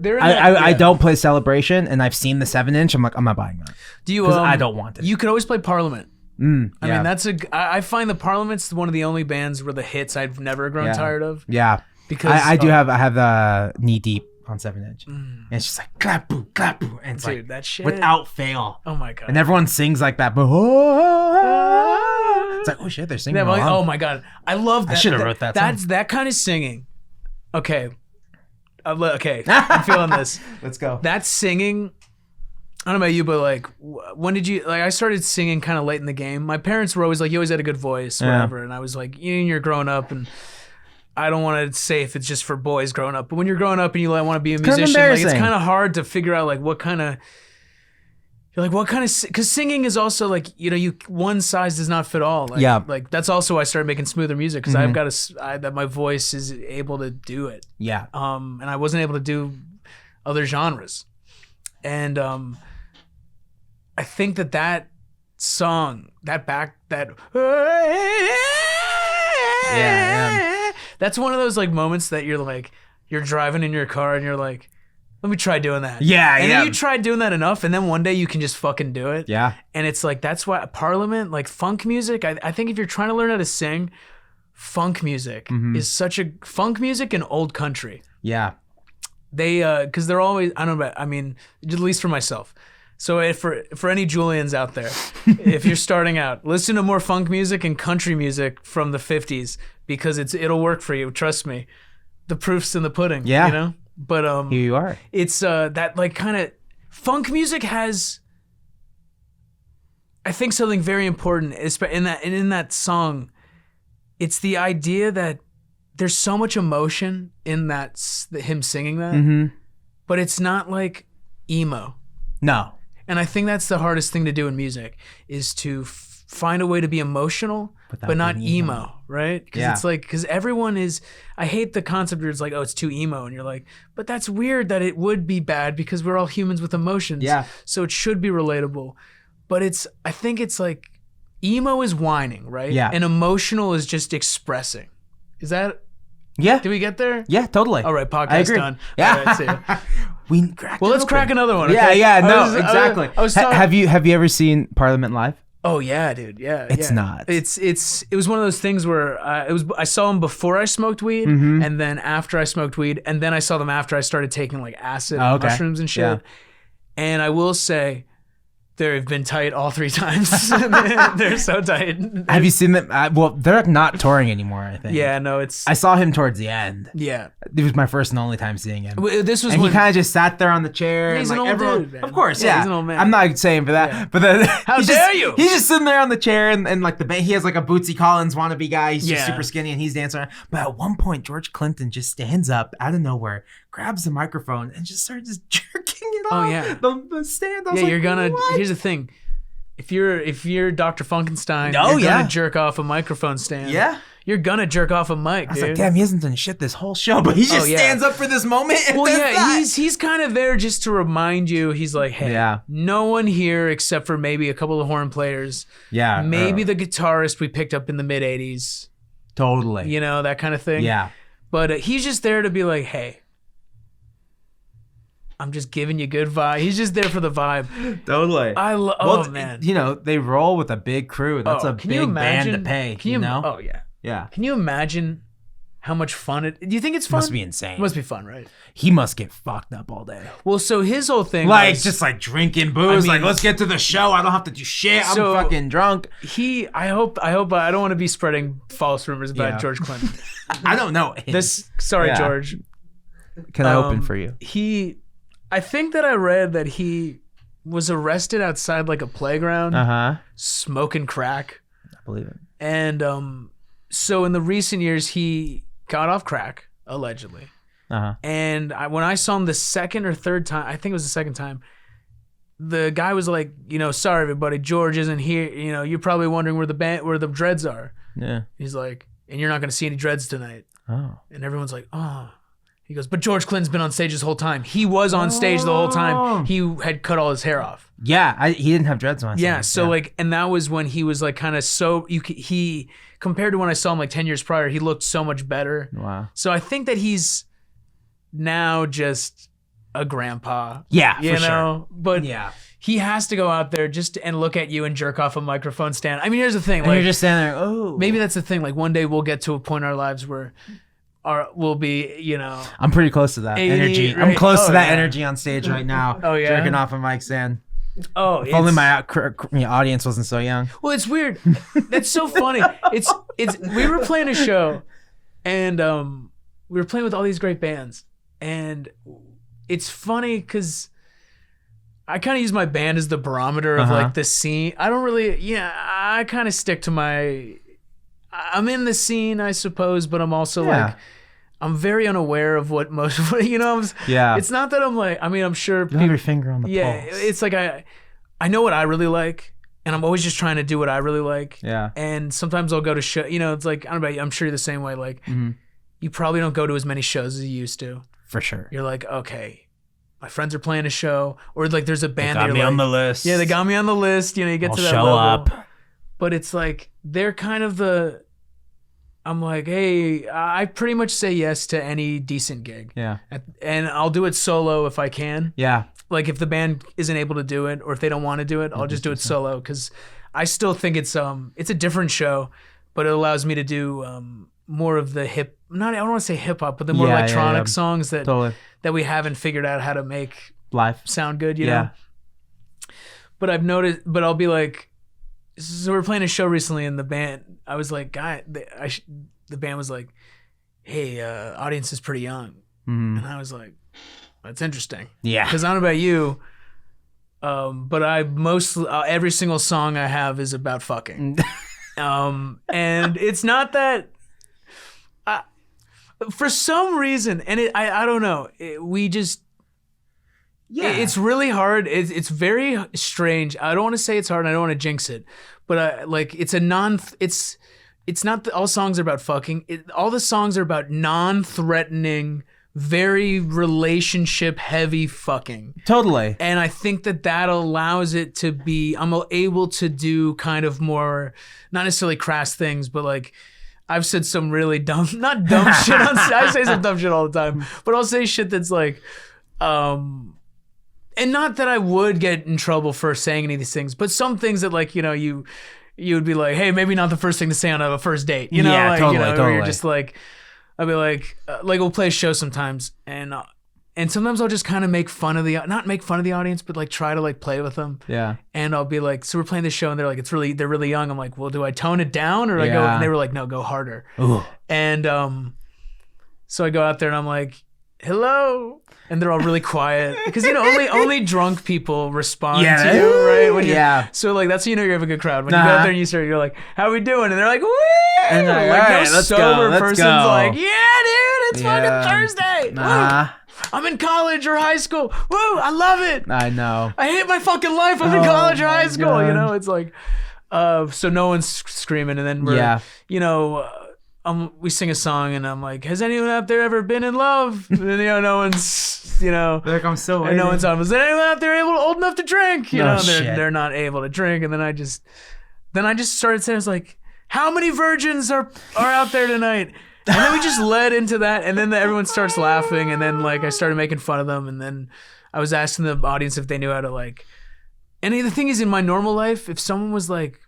I don't play Celebration, and I've seen the 7-inch. I'm like, I'm not buying that. Do you? Because I don't want it. You could always play Parliament. I mean, I find the Parliament's one of the only bands where the hits I've never grown tired of. Yeah. Because I have the Knee Deep on 7-inch. And it's just like clap boo, and it's like that shit without fail. Oh my god! And everyone sings like that, but it's like, oh shit, they're singing. Like, oh my god, I love that. I should have wrote that. That's that kind of singing. Okay, I'm feeling this. Let's go. That singing. I don't know about you, but like, when did you like? I started singing kind of late in the game. My parents were always like, "You always had a good voice, whatever," and I was like, "You're growing up and." I don't want to say if it's just for boys growing up, but when you're growing up and you like want to be a musician, like it's kind of hard to figure out like what kind of, because singing is also like, you know, one size does not fit all. Like, like that's also why I started making smoother music because I've got that my voice is able to do it. Yeah. And I wasn't able to do other genres, and I think that song, that's one of those like moments that you're like, you're driving in your car and you're like, let me try doing that. And then you try doing that enough and then one day you can just fucking do it. Yeah. And it's like, that's why Parliament, like funk music, I think if you're trying to learn how to sing, funk music is funk music and old country. Yeah. They, cause they're always, I don't know, I mean, at least for myself. So for any Julians out there, if you're starting out, listen to more funk music and country music from the 50s because it'll work for you. Trust me. The proof's in the pudding. Yeah. You know? But here you are. It's that like kind of funk music has, I think, something very important in that song. It's the idea that there's so much emotion in him singing that, but it's not like emo. No. And I think that's the hardest thing to do in music is to find a way to be emotional, but not emo, right? Because it's like, because everyone is, I hate the concept where it's like, oh, it's too emo. And you're like, but that's weird that it would be bad because we're all humans with emotions. Yeah. So it should be relatable. But I think it's like, emo is whining, right? Yeah. And emotional is just expressing. Is that? Yeah. Did we get there? Yeah, totally. All right, podcast done. Yeah. All right, see ya. Let's crack another one. Okay? Yeah, no, exactly. Have you ever seen Parliament live? Oh yeah, dude. Yeah, it's not. It was one of those things where I saw them before I smoked weed, and then after I smoked weed, and then I saw them after I started taking like acid, and mushrooms, and shit. Yeah. And I will say, they've been tight all 3 times. They're so tight. Have you seen them? Well, they're not touring anymore, I think. Yeah, no, I saw him towards the end. Yeah. It was my first and only time seeing him. This was and he kind of just sat there on the chair. He's and an like old dude, man. Of course, yeah. He's an old man. I'm not saying for that. Yeah. But then how dare you? He's just sitting there on the chair and like he has like a Bootsy Collins wannabe guy. He's just super skinny and he's dancing around. But at one point, George Clinton just stands up out of nowhere, grabs the microphone and just starts just jerking it off. Oh, yeah. The stand. I was like, you're gonna, what? Here's the thing. If you're Dr. Funkenstein, you're gonna jerk off a microphone stand. Yeah. You're gonna jerk off a mic, dude. I was like, damn, he hasn't done shit this whole show, but he just stands up for this moment. And he's kind of there just to remind you. He's like, hey, no one here except for maybe a couple of horn players. Yeah. Maybe the guitarist we picked up in the mid '80s. Totally. You know, that kind of thing. Yeah. But he's just there to be like, hey, I'm just giving you good vibe. He's just there for the vibe. Totally. Man. You know, they roll with a big crew. That's a big band to pay. Oh, yeah. Yeah. Can you imagine how much fun it. Do you think it's fun? Must be insane. It must be fun, right? He must get fucked up all day. Well, so his whole thing was, just like drinking booze. Like, let's get to the show. I don't have to do shit. I'm fucking drunk. I hope I don't want to be spreading false rumors about George Clinton. I don't know. George. Can I open for you? I think that I read that he was arrested outside like a playground, smoking crack. I believe it. And so in the recent years, he got off crack, allegedly. And when I saw him the second or third time, I think it was the second time, the guy was like, sorry everybody, George isn't here. You're probably wondering where the dreads are. Yeah. He's like, and you're not going to see any dreads tonight. Oh. And everyone's like, oh. He goes, but George Clinton's been on stage this whole time. He was on stage the whole time. He had cut all his hair off. Yeah, he didn't have dreads on. Yeah, so like, and that was when he was like kind of he compared to when I saw him like 10 years prior, he looked so much better. Wow. So I think that he's now just a grandpa. Yeah, you for know? sure. But he has to go out there just and look at you and jerk off a microphone stand. I mean, here's the thing. And you're just standing there, oh. Maybe that's the thing. Like one day we'll get to a point in our lives where we'll be, I'm pretty close to that 80, energy. right? I'm close to that energy on stage right now. Oh, yeah? Jerking off a mic stand. Oh, if only my audience wasn't so young. Well, it's weird. That's so funny. It's we were playing a show, and we were playing with all these great bands, and it's funny because I kind of use my band as the barometer of like the scene. I don't really, I kind of stick to I'm in the scene, I suppose, but I'm also like, I'm very unaware of what most, It's not that I'm like, I mean, I'm sure you have your finger on the pulse. It's like I know what I really like, and I'm always just trying to do what I really like. Yeah. And sometimes I'll go to show, it's like, I don't know about you, I'm sure you're the same way. Like, you probably don't go to as many shows as you used to. For sure. You're like, okay, my friends are playing a show, or like there's a band they got me on the list. Yeah, they got me on the list. You get to that show level. up. But it's like they're kind of I'm like, hey, I pretty much say yes to any decent gig. Yeah. And I'll do it solo if I can. Yeah. Like if the band isn't able to do it, or if they don't want to do it, I'll just do it solo, because I still think it's a different show, but it allows me to do more of the I don't want to say hip hop, but the more electronic songs that we haven't figured out how to make live sound good, you know? But I've noticed, but I'll be like, so we're playing a show recently, and the band, I was like, the band was like, hey, audience is pretty young. And I was like, that's interesting. Yeah. Because I don't know about you, but I mostly, every single song I have is about fucking. And it's not that, for some reason, and I don't know, we just, it's really hard. It's very strange. I don't want to say it's hard, and I don't want to jinx it, but it's not that all songs are about fucking. All the songs are about non-threatening, very relationship-heavy fucking. Totally. And I think that allows it to be, I'm able to do kind of more, not necessarily crass things, but like, I've said some really not dumb shit on stage. I say some dumb shit all the time, but I'll say shit that's like, and not that I would get in trouble for saying any of these things, but some things that like, you would be like, hey, maybe not the first thing to say on a first date, Yeah, like, totally. Where you're just like, I'll be like we'll play a show sometimes, and sometimes I'll just kind of not make fun of the audience, but like try to like play with them. Yeah. And I'll be like, so we're playing this show, and they're like, they're really young. I'm like, well, do I tone it down or I go? And they were like, no, go harder. Ooh. And so I go out there and I'm like, hello. And they're all really quiet because only drunk people respond to you, right? So like that's how you have a good crowd when you go out there and you're like, how we doing? And they're like, woo! And like, all right, let's go. Person's like, yeah, dude, it's fucking Thursday. I'm in college or high school. Woo! I love it. I know. I hate my fucking life. I'm in college or high school. God. It's like, so no one's screaming, and then we're, we sing a song, and I'm like, has anyone out there ever been in love? And no one's, like I'm so. And no one's on. Is anyone out there old enough to drink? They're not able to drink, and then I just started saying, I was like, how many virgins are out there tonight? And then we just led into that, and then everyone starts laughing, and then like I started making fun of them, and then I was asking the audience if they knew how to like. And the thing is, in my normal life, if someone was like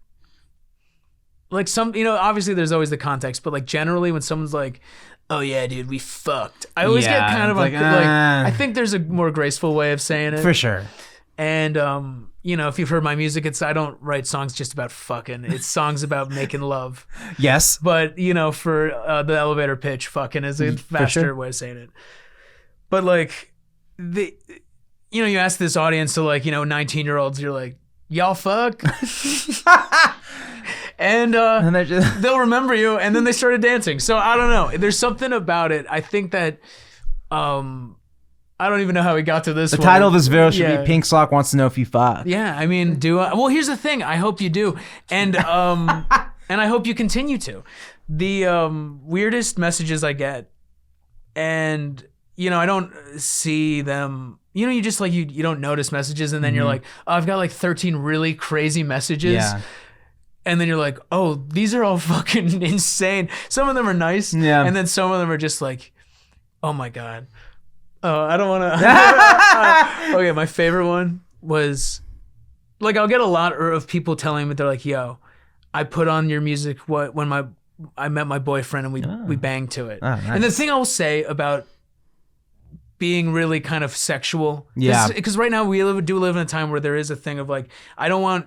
some, obviously there's always the context, but like generally when someone's like, oh yeah, dude, we fucked. I always get kind of like I think there's a more graceful way of saying it. For sure. And you know, if you've heard my music, I don't write songs just about fucking. It's songs about making love. Yes. But you know, for the elevator pitch, fucking is a faster way of saying it. But like you know, you ask this audience to like, you know, 19-year-olds, you're like, y'all fuck? and they'll remember you, and then they started dancing. So I don't know. There's something about it. I think that I don't even know how we got to this. The title of this video should be Pink Sock Wants to Know If You Fuck. Yeah, I mean, well, here's the thing. I hope you do. And and I hope you continue to. The weirdest messages I get, and you know, I don't see them. You know, you just like you don't notice messages, and then you're like, oh, I've got like 13 really crazy messages. Yeah. And then you're like, oh, these are all fucking insane. Some of them are nice. Yeah. And then some of them are just like, oh my God. Oh, I don't want to. Okay, my favorite one was, like, I'll get a lot of people telling me, they're like, yo, I put on your music when I met my boyfriend and we banged to it. Oh, nice. And the thing I will say about being really kind of sexual. Yeah. Because right now we do live in a time where there is a thing of like, I don't want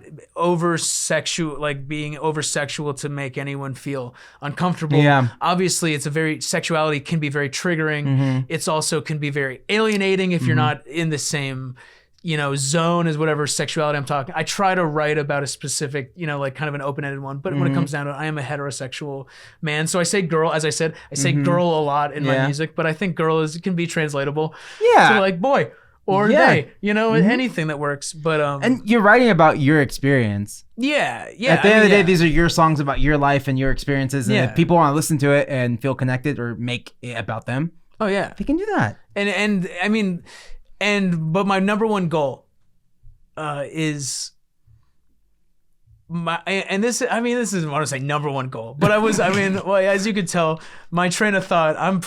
being over sexual to make anyone feel uncomfortable. Yeah. Obviously sexuality can be very triggering. Mm-hmm. It's also can be very alienating if you're not in the same, you know, zone as whatever sexuality I'm talking. I try to write about a specific, you know, like kind of an open-ended one. But when it comes down to it, I am a heterosexual man. So I say girl, as I said, I say girl a lot in my music, but I think girl can be translatable. Yeah. So like boy or they, you know, anything that works. But and you're writing about your experience. Yeah. Yeah. At the end of the day, these are your songs about your life and your experiences. And if people want to listen to it and feel connected or make it about them, oh yeah, they can do that. And I mean, but my number one goal is this is, I want to say number one goal, but well, as you could tell, my train of thought, I'm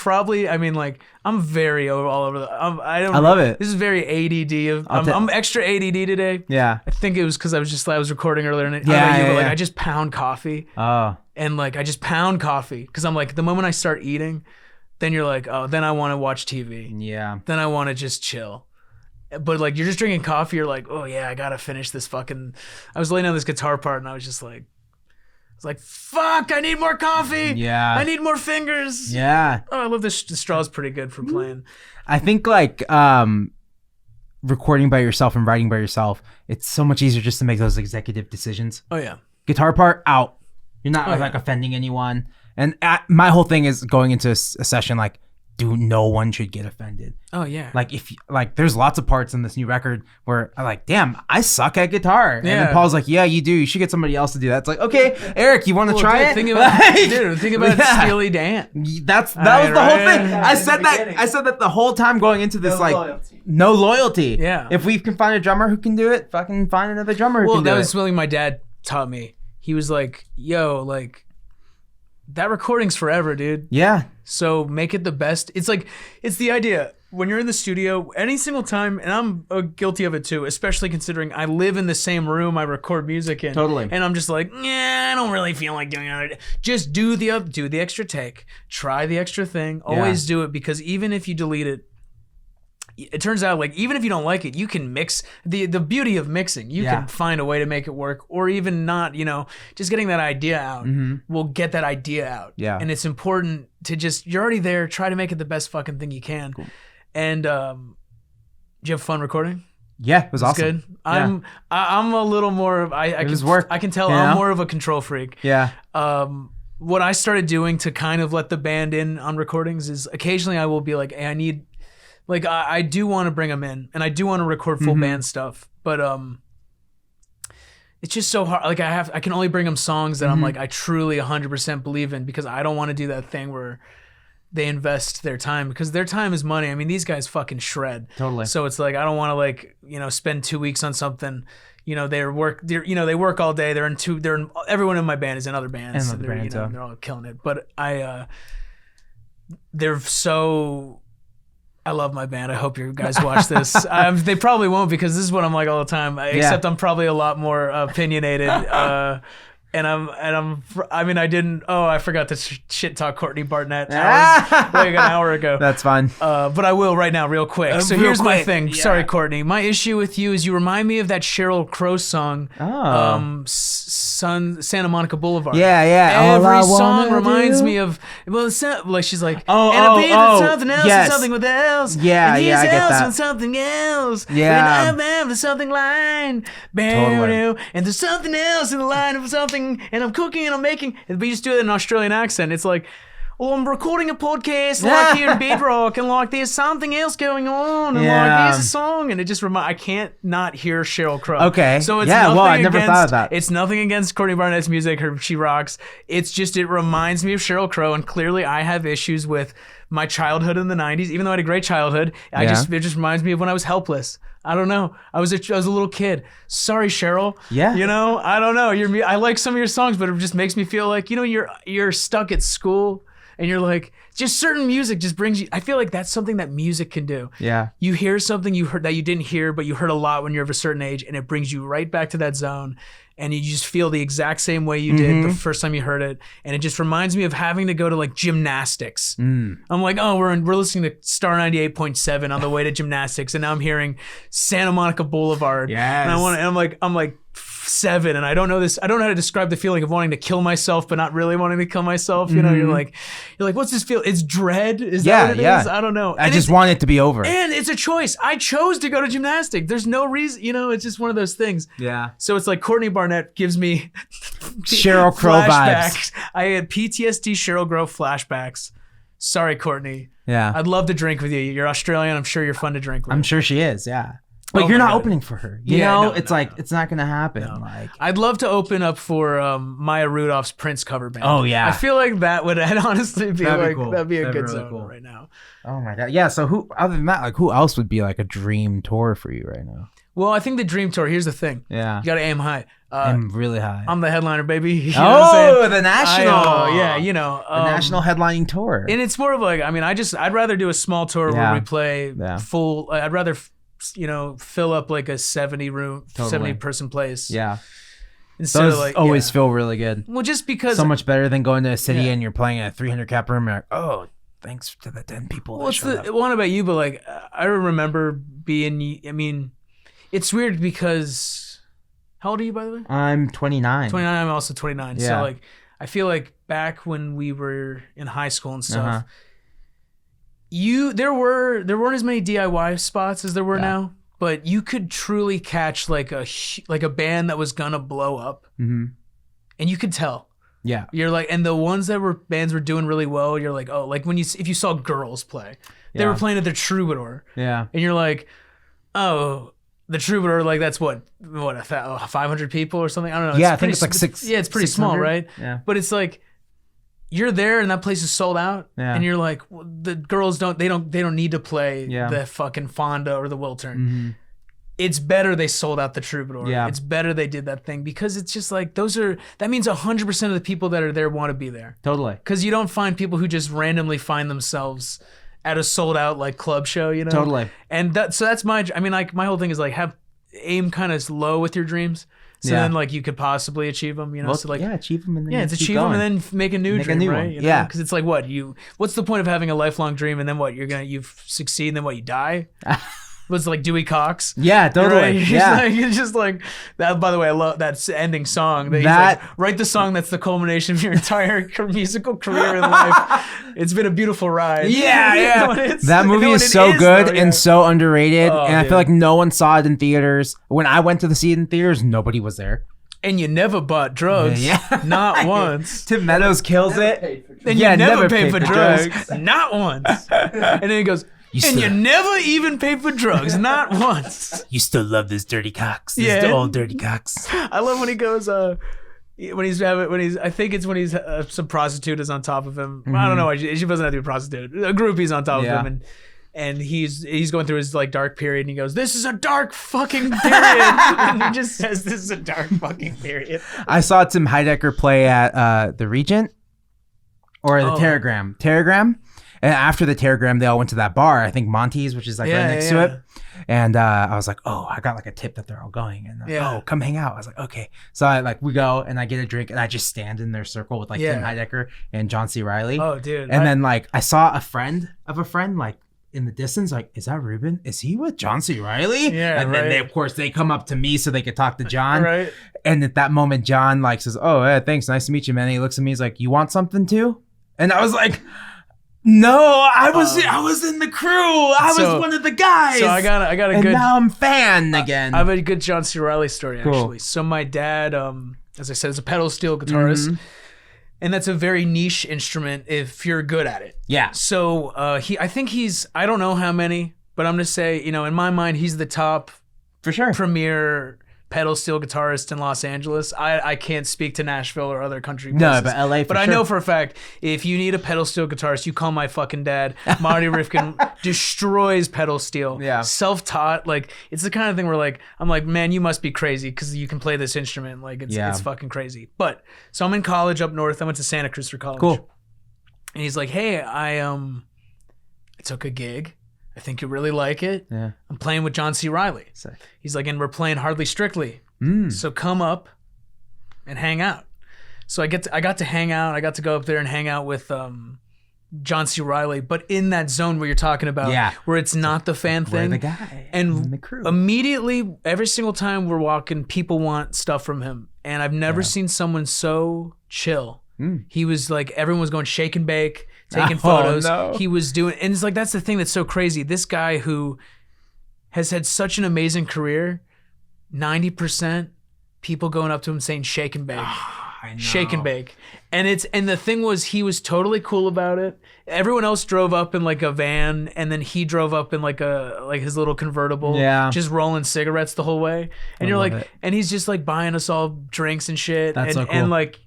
very all over I love it. This is very ADD I'm extra ADD today. Yeah. I think it was because I was recording earlier and I just pound coffee. Oh. And like, I just pound coffee because I'm like, the moment I start eating, then you're like, oh, then I want to watch TV. Yeah. Then I want to just chill. But like, you're just drinking coffee. You're like, oh yeah, I got to finish this fucking, I was laying on this guitar part and I was just like, fuck, I need more coffee. Yeah. I need more fingers. Yeah. Oh, I love this. The straw's pretty good for playing. I think like, recording by yourself and writing by yourself, it's so much easier just to make those executive decisions. Oh yeah. Guitar part out. You're not offending anyone. And my whole thing is going into a session like, no one should get offended. Oh yeah. Like there's lots of parts in this new record where I'm like, damn, I suck at guitar. Yeah. And then Paul's like, yeah, you do. You should get somebody else to do that. It's like, okay, Eric, you want to try it? Think about Steely Dan. That was the whole thing. I said that the whole time going into this, no loyalty. Yeah. If we can find a drummer who can do it, fucking find another drummer who can do it. Well, that was something my dad taught me. He was like, yo, like, that recording's forever, dude. Yeah. So make it the best. It's like, it's the idea. When you're in the studio, any single time, and I'm guilty of it too, especially considering I live in the same room I record music in. Totally. And I'm just like, I don't really feel like doing it. Just do the extra take. Try the extra thing. Always do it, because even if you delete it, it turns out, like, even if you don't like it, you can mix. The beauty of mixing, you can find a way to make it work, or even not, you know, just getting that idea out will get that idea out. Yeah. And it's important to you're already there, try to make it the best fucking thing you can. Cool. And did you have fun recording? Yeah, it was awesome. Good. I'm a little more of, I can tell I'm more of a control freak. Yeah. What I started doing to kind of let the band in on recordings is occasionally I will be like, hey, I need, like, I do want to bring them in, and I do want to record full band stuff, but it's just so hard. Like, I can only bring them songs that I'm like, I truly 100% believe in, because I don't want to do that thing where they invest their time, because their time is money. I mean, these guys fucking shred. Totally. So it's like, I don't want to, like, you know, spend 2 weeks on something. You know, they work all day. Everyone in my band is in other bands. And they're all killing it. But they're so. I love my band. I hope you guys watch this. They probably won't, because this is what I'm like all the time. Except I'm probably a lot more opinionated. I mean, I didn't. Oh, I forgot to shit talk Courtney Barnett like an hour ago. That's fine. But I will right now, real quick. So here's my thing. Yeah. Sorry, Courtney. My issue with you is you remind me of that Sheryl Crow song, Santa Monica Boulevard. Yeah. Every song reminds me of. Well, it's not, like she's like, something else, yes. and something with else. Yeah, and I get that. And something else. Yeah. And there's something line. Totally. And there's something else in the line of something, and I'm cooking and I'm making. But you just do it in an Australian accent. It's like, well, I'm recording a podcast like here in Bedrock, and like there's something else going on, and like there's a song, and it just I can't not hear Sheryl Crow. Okay. So it's I never thought of that. It's nothing against Courtney Barnett's music. She rocks. It's just, it reminds me of Sheryl Crow, and clearly I have issues with my childhood in the 90s. Even though I had a great childhood, it just reminds me of when I was helpless. I don't know. I was a little kid. Sorry, Cheryl. Yeah. You know, I don't know. I like some of your songs, but it just makes me feel like, you know, you're stuck at school. And you're like, just certain music just brings you. I feel like that's something that music can do. Yeah. You hear something you heard that you didn't hear, but you heard a lot when you're of a certain age, and it brings you right back to that zone. And you just feel the exact same way you did the first time you heard it. And it just reminds me of having to go to like gymnastics. I'm like, oh, we're listening to Star 98.7 on the way to gymnastics, and now I'm hearing Santa Monica Boulevard. Yes. And I'm like 7, and I don't know this. I don't know how to describe the feeling of wanting to kill myself, but not really wanting to kill myself. You know, you're like, what's this feel? It's dread. Is that what it is? I don't know. I just want it to be over. And it's a choice. I chose to go to gymnastics. There's no reason. You know, it's just one of those things. Yeah. So it's like Courtney Barnett gives me Sheryl Crow vibes. I had PTSD Sheryl Crow flashbacks. Sorry, Courtney. Yeah. I'd love to drink with you. You're Australian. I'm sure you're fun to drink with. I'm sure she is. Yeah. But you're not opening for her. You know, it's it's not going to happen. No. Like, I'd love to open up for Maya Rudolph's Prince cover band. Oh, yeah. I feel like that would honestly be cool. that'd be a good really zone cool. right now. Oh my God. Yeah. So who, other than that, like who else would be like a dream tour for you right now? Well, I think the dream tour, here's the thing. Yeah. You got to aim high. I'm really high. I'm the headliner, baby. You know what I'm saying? The national. Yeah, you know. The national headlining tour. And it's more of like, I mean, I'd rather do a small tour where we play full. I'd rather, fill up like a 70 person place. Yeah. Instead Those of like, always feel really good. Well, just because. So much better than going to a city and you're playing a 300 cap room. And you're like, oh, thanks to the 10 people. What's the one about you? But like, I remember being, I mean, it's weird because, how old are you, by the way? I'm 29. 29. I'm also 29. Yeah. So like, I feel like back when we were in high school and stuff, there weren't as many DIY spots as there were now, but you could truly catch like a band that was gonna blow up, and you could tell. Yeah, you're like, and the ones that bands were doing really well, you're like, oh, like if you saw Girls play, they were playing at the Troubadour, and you're like, oh. The Troubadour, like that's what 500 people or something. I don't know. Yeah, I think it's like 6. Yeah, it's pretty small, right? Yeah. But it's like you're there and that place is sold out, and you're like, well, the girls don't need to play the fucking Fonda or the Wiltern. It's better they sold out the Troubadour. Yeah. It's better they did that thing because it's just like that means 100% of the people that are there want to be there. Totally. Because you don't find people who just randomly find themselves at a sold out like club show, you know? Totally. And that's my whole thing is like aim kind of low with your dreams. So then like you could possibly achieve them, you know? So like, achieve them and then achieve them and then make a new dream, right? You know? Because it's like what's the point of having a lifelong dream and then you succeed and then you die? Was like Dewey Cox. Yeah, totally. Right? Yeah. It's just like that. By the way, I love that ending song. He's like, write the song that's the culmination of your entire musical career in life. It's been a beautiful ride. Yeah. That movie is so good and so underrated. And I feel like no one saw it in theaters. When I went to see it in theaters, nobody was there. And you never bought drugs. Yeah. Not once. Tim Meadows kills it. And you never paid for drugs. Not once. And then he goes, you never even paid for drugs, not once. You still love this dirty cocks. This old dirty cocks. I love when he goes, I think it's when he's some prostitute is on top of him. I don't know. She doesn't have to be a prostitute. A groupie's on top of him, and he's going through his like dark period, and he goes, "This is a dark fucking period," and he just says, "This is a dark fucking period." I saw Tim Heidecker play at the Regent or the Terragram. And after the Terragram, they all went to that bar. I think Monty's, which is like right next to it. And I was like, oh, I got like a tip that they're all going. And oh, come hang out. I was like, okay. So we go and I get a drink and I just stand in their circle with like Tim Heidecker and John C. Reilly. Oh, dude. And then like I saw a friend of a friend like in the distance, like, is that Ruben? Is he with John C. Reilly? Yeah. And then of course they come up to me so they could talk to John. Right. And at that moment, John like says, oh, yeah, thanks. Nice to meet you, man. And he looks at me. He's like, you want something too? And I was like, no, I was in the crew. I was one of the guys. So I got a and good. Now I'm fan again. I have a good John C. Reilly story actually. So my dad, as I said, is a pedal steel guitarist, and that's a very niche instrument if you're good at it. Yeah. So I think I don't know how many, but I'm gonna say, in my mind, he's the top for sure premier pedal steel guitarist in Los Angeles. I can't speak to Nashville or other country places. No, but LA for But sure. I know for a fact, if you need a pedal steel guitarist, you call my fucking dad. Marty Rifkin destroys pedal steel. Yeah. Self-taught. Like, it's the kind of thing where I'm like, man, you must be crazy because you can play this instrument. Like, it's fucking crazy. But, so I'm in college up north. I went to Santa Cruz for college. Cool. And he's like, hey, I took a gig. I think you really like it. Yeah. I'm playing with John C. Reilly. Sick. He's like, and we're playing Hardly Strictly. So come up and hang out. So I got to hang out. I got to go up there and hang out with John C. Reilly, but in that zone where you're talking about, where it's not the fan thing. We're the guy and the crew. Immediately, every single time we're walking, people want stuff from him. And I've never seen someone so chill. He was like, everyone was going shake and bake, taking photos. No. He was doing, and it's like, that's the thing that's so crazy. This guy who has had such an amazing career, 90% people going up to him saying shake and bake. I know. Shake and bake. And the thing was, he was totally cool about it. Everyone else drove up in like a van, and then he drove up in like his little convertible, just rolling cigarettes the whole way. And you're like, and he's just like buying us all drinks and shit. That's so cool. And like,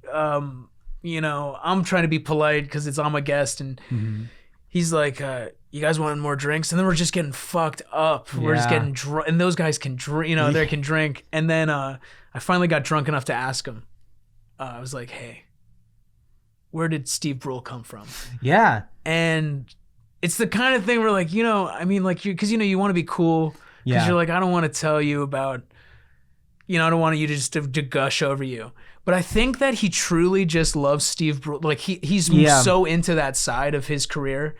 I'm trying to be polite because I'm a guest, and he's like, you guys want more drinks? And then we're just getting fucked up. We're just getting drunk, and those guys can drink, they can drink. And then I finally got drunk enough to ask him. I was like, hey, where did Steve Brule come from? Yeah. And it's the kind of thing where like, because you want to be cool, because you're like, I don't want to tell you about, I don't want you to just to gush over you. But I think that he truly just loves Steve Brule. Like he's so into that side of his career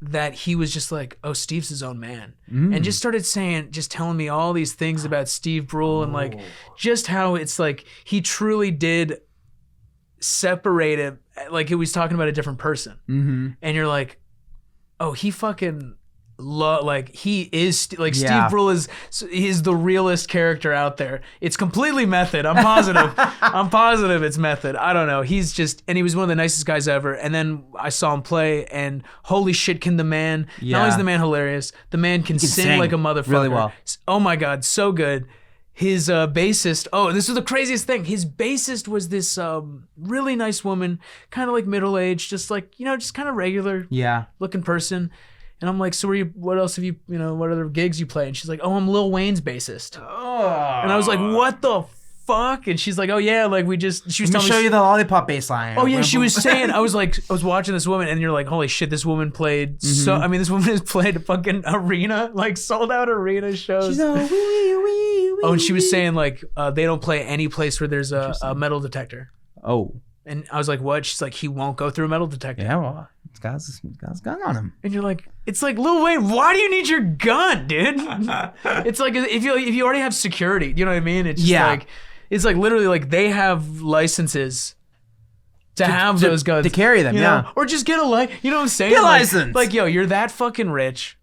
that he was just like, oh, Steve's his own man. And just started telling me all these things about Steve Brule and like just how it's like he truly did separate him. Like he was talking about a different person. And you're like, oh, he fucking like he is like Steve Brule is the realest character out there. It's completely method. I'm positive. I'm positive it's method. I don't know. He's just, and he was one of the nicest guys ever. And then I saw him play, and holy shit, can the man? Not only is the man hilarious, the man can sing like a motherfucker. Really well. Oh my god, so good. His bassist. Oh, this was the craziest thing. His bassist was this really nice woman, kind of like middle aged, just like just kind of regular looking person. And I'm like, so what else have you, what other gigs you play? And she's like, oh, I'm Lil Wayne's bassist. Oh. And I was like, what the fuck? And she's like, oh yeah, like she was telling me. Show you the lollipop bass line. Oh yeah, she was saying, I was watching this woman, and you're like, holy shit, this woman played this woman has played a fucking arena, like sold out arena shows. She's like, wee. Oh, and she was saying like, they don't play any place where there's a metal detector. Oh. And I was like, what? She's like, he won't go through a metal detector. Yeah, well, it's got his gun on him. And you're like, it's like, Lil Wayne, why do you need your gun, dude? It's like if you already have security, you know what I mean? It's just it's like literally like they have licenses to have those guns. To carry them, know? Or just get a you know what I'm saying? Get a license. Like, yo, you're that fucking rich.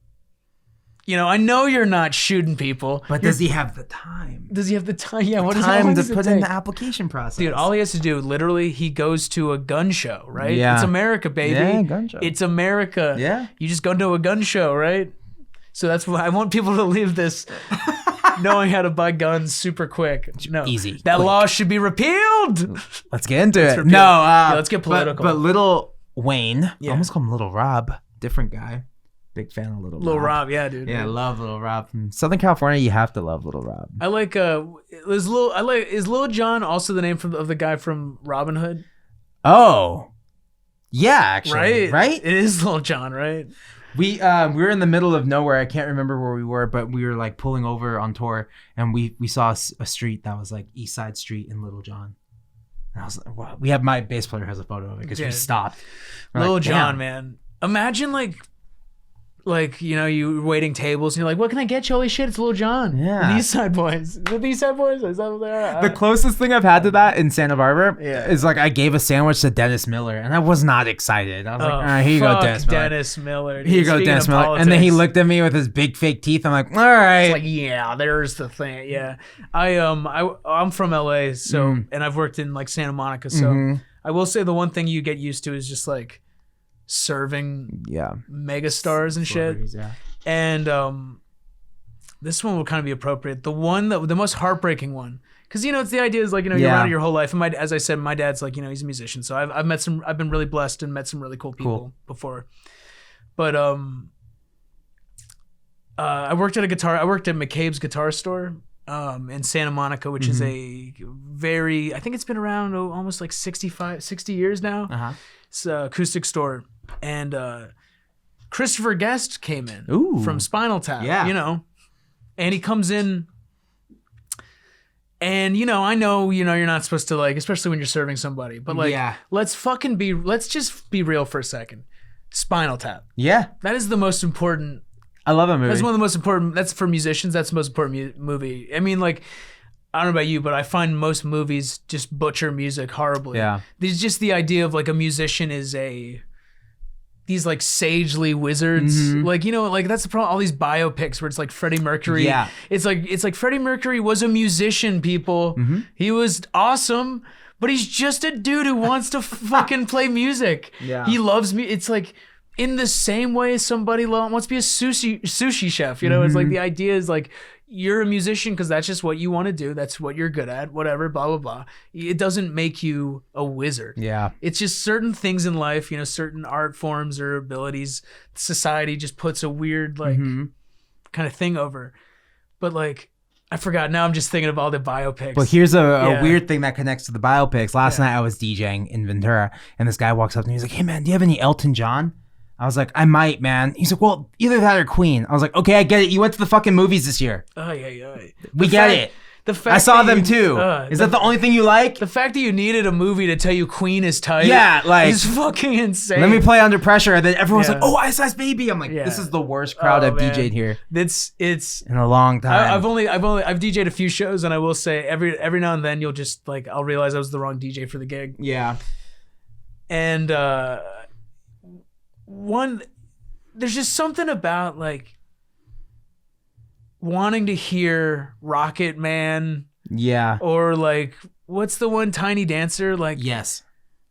I know you're not shooting people. But does he have the time? Does he have the time? Yeah, what time to put in the application process? Dude, all he has to do, literally, he goes to a gun show, right? Yeah. It's America, baby. Yeah, gun show. It's America. Yeah. You just go to a gun show, right? So that's why I want people to leave this knowing how to buy guns super quick. No. Easy. That law should be repealed. Let's get into it. No. Let's get political. But Little Wayne, I almost call him Little Rob, different guy. Big fan of Little Rob, yeah, dude. Yeah, I love Little Rob. From Southern California, you have to love Little Rob. I like is Lil Jon also the name of the guy from Robin Hood? Oh. Yeah, actually. Right? It is Lil Jon, right? We were in the middle of nowhere. I can't remember where we were, but we were like pulling over on tour, and we saw a street that was like East Side Street in Little John. And I was like, wow. We have my bass player has a photo of it because we stopped. Little John, man. Imagine you waiting tables and you're like, what can I get you? Holy shit, it's Lil Jon. Yeah. The East Side Boys. The East Side Boys? Is that what they are? The closest thing I've had to that in Santa Barbara is like I gave a sandwich to Dennis Miller and I was not excited. I was like, all right, here you go, Dennis Miller. Here you go, Dennis Miller. Politics. And then he looked at me with his big fake teeth. I'm like, all right. It's like, yeah, there's the thing. Yeah. I'm from LA, so and I've worked in like Santa Monica, so I will say the one thing you get used to is just like serving mega stars and shit. And this one will kind of be appropriate. The most heartbreaking one, because it's the idea is like you're around it your whole life. And as I said, my dad's like he's a musician, so I've been really blessed and met some really cool people before. But I worked at McCabe's guitar store in Santa Monica, which is a I think it's been around almost like 60 years now. It's an acoustic store. And Christopher Guest came in from Spinal Tap, and he comes in and, I know, you're not supposed to like, especially when you're serving somebody, but like, let's just be real for a second. Spinal Tap. Yeah. That is the most important. I love that movie. That's one of the most important, that's for musicians. That's the most important movie. I mean, like, I don't know about you, but I find most movies just butcher music horribly. Yeah. There's just the idea of like a musician is these like sagely wizards, like like that's the problem. All these biopics where it's like Freddie Mercury. Yeah, it's like Freddie Mercury was a musician. People, he was awesome, but he's just a dude who wants to fucking play music. Yeah, he loves me. It's like in the same way somebody wants to be a sushi chef. It's like the idea is like you're a musician because that's just what you want to do. That's what you're good at. Whatever, blah blah blah. It doesn't make you a wizard. Yeah, it's just certain things in life. Certain art forms or abilities. Society just puts a weird like kind of thing over. But like, I forgot. Now I'm just thinking of all the biopics. But here's a weird thing that connects to the biopics. Last night I was DJing in Ventura, and this guy walks up to me. He's like, "Hey man, do you have any Elton John?" I was like, I might, man. He's like, well, either that or Queen. I was like, okay, I get it. You went to the fucking movies this year. We get it. I saw them too. Is that the only thing you like? The fact that you needed a movie to tell you Queen is tight. Yeah, like is fucking insane. Let me play Under Pressure, and then everyone's like, "Oh, Ice Ice Baby." I'm like, this is the worst crowd I've DJ'd here. It's in a long time. I've DJ'd a few shows, and I will say every now and then you'll just like I'll realize I was the wrong DJ for the gig. Yeah, and there's just something about like wanting to hear Rocket Man. Yeah. Or like, what's the one, Tiny Dancer? Like, yes.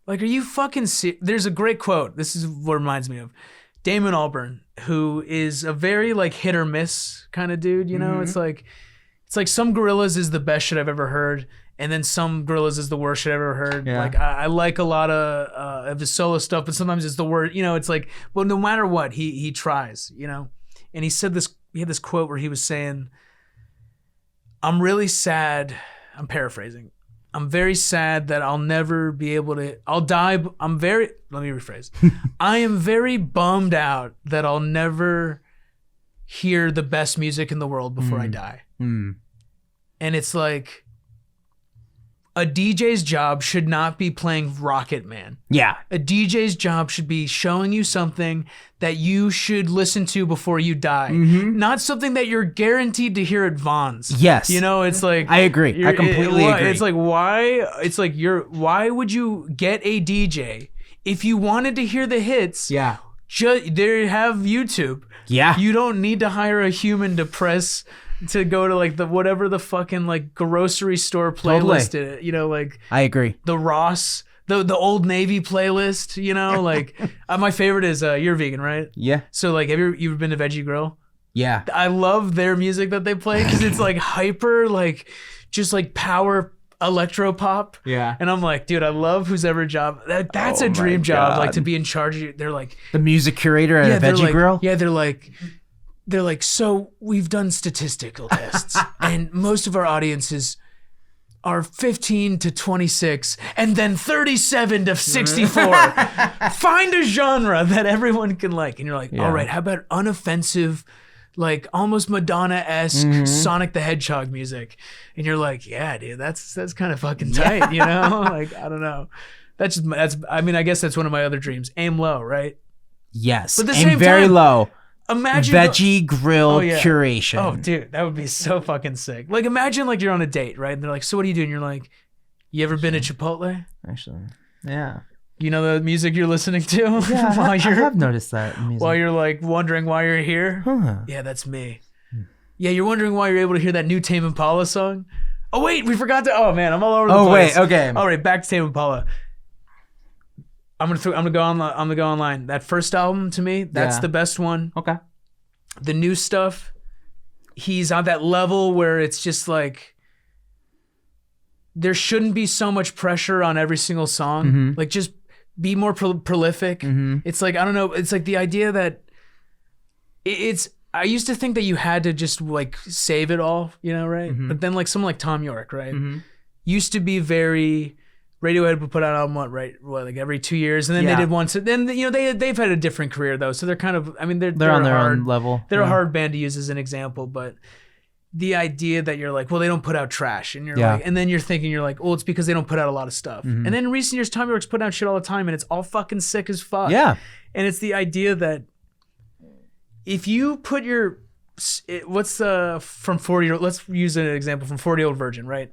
Like, are you fucking there's a great quote. This is what reminds me of Damon Albarn, who is a very like hit or miss kind of dude. It's like some Gorillaz is the best shit I've ever heard. And then some Gorillaz is the worst shit I've ever heard. Yeah. Like I like a lot of his solo stuff, but sometimes it's the worst. It's like, but no matter what, he tries. And he said this. He had this quote where he was saying, "I'm really sad." I'm paraphrasing. "I'm very sad that I'll never be able to. I'll die. Let me rephrase. I am very bummed out that I'll never hear the best music in the world before I die." And it's like, a DJ's job should not be playing Rocket Man. Yeah. A DJ's job should be showing you something that you should listen to before you die. Not something that you're guaranteed to hear at Vaughn's. Yes. It's like... I agree. I completely agree. It's like, why... It's like, why would you get a DJ if you wanted to hear the hits? Yeah. They have YouTube. Yeah. You don't need to hire a human to press... to go to like whatever the fucking like grocery store playlist totally. Like I agree. The Ross, the Old Navy playlist, like my favorite is you're vegan, right? Yeah. So like have you been to Veggie Grill? Yeah. I love their music that they play because it's like hyper like just like power electro pop. Yeah. And I'm like, dude, I love whose ever job that's a dream job, like to be in charge of. They're like the music curator at a Veggie Grill. Yeah, they're like, so we've done statistical tests and most of our audience is are 15 to 26 and then 37 to 64. Find a genre that everyone can like. And you're like, all right, how about unoffensive, like almost Madonna-esque Sonic the Hedgehog music? And you're like, yeah, dude, that's kind of fucking tight, you know? Like, I don't know. I mean, I guess that's one of my other dreams. Aim low, right? Yes. But at the Aim same very time, low. Imagine veggie grill curation. Oh, dude, that would be so fucking sick. Like, imagine like you're on a date, right? And they're like, so what do you do? And you're like, you ever been to Chipotle? Actually, yeah. You know the music you're listening to? Yeah, I have noticed that music. While you're like wondering why you're here? Huh. Yeah, that's me. Yeah, you're wondering why you're able to hear that new Tame Impala song? Oh, wait, we forgot to... Oh, man, I'm all over the place. Oh, wait, okay. All right, back to Tame Impala. I'm gonna go online. That first album, to me, that's the best one. Okay. The new stuff, he's on that level where it's just like there shouldn't be so much pressure on every single song. Like, just be more prolific. It's like, I don't know, it's like the idea that I used to think that you had to just like save it all, you know, right? But then like someone like Tom York, right? Used to be very... Radiohead would put out an album, like every 2 years, and then they did one. So then, you know, they've had a different career though, so they're kind of, I mean, they're on their own level. They're a hard band to use as an example, but the idea that you're like, well, they don't put out trash, and you're like, and then you're thinking, you're like, well, it's because they don't put out a lot of stuff. And then in recent years, Tom York's put out shit all the time, and it's all fucking sick as fuck. Yeah. And it's the idea that if you put your, from 40, let's use an example from 40-Year-Old Virgin, right?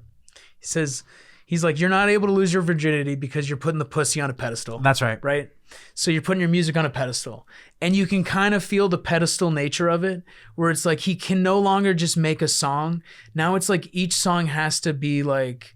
He says. He's like, you're not able to lose your virginity because you're putting the pussy on a pedestal. That's right. Right? So you're putting your music on a pedestal. And you can kind of feel the pedestal nature of it, where it's like he can no longer just make a song. Now it's like each song has to be like,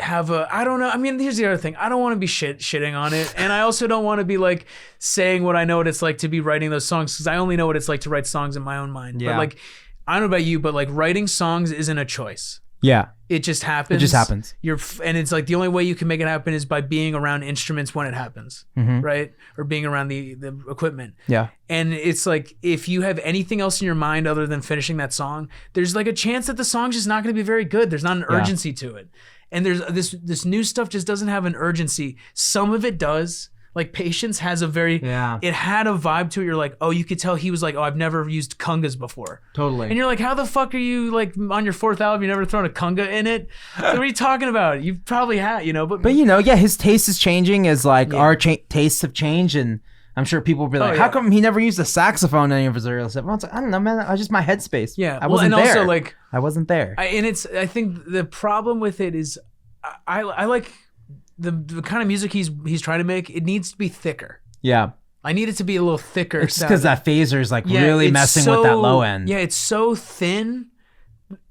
I don't know. I mean, here's the other thing. I don't want to be shitting on it. And I also don't want to be like saying what I know what it's like to be writing those songs, because I only know what it's like to write songs in my own mind. Yeah. But like, I don't know about you, but like writing songs isn't a choice. Yeah. It just happens. It just happens. And it's like the only way you can make it happen is by being around instruments when it happens, right? Or being around the equipment. Yeah. And it's like, if you have anything else in your mind other than finishing that song, there's like a chance that the song's just not going to be very good. There's not an urgency to it. And there's this new stuff just doesn't have an urgency. Some of it does. Like Patience has it had a vibe to it. You're like, oh, you could tell he was like, oh, I've never used congas before. Totally. And you're like, how the fuck are you like on your fourth album, you never thrown a conga in it? What are you talking about? You probably have, you know, but you know, yeah, his taste is changing as like our tastes have changed, and I'm sure people will be like, how come he never used a saxophone in any of his early stuff? I was like, I don't know, man. I was just my headspace. Yeah. I wasn't there. Also, like, I wasn't there. I think the problem with it is I like the kind of music he's trying to make. It needs to be thicker. Yeah. I need it to be a little thicker. It's because that phaser is like really messing with that low end. Yeah, it's so thin,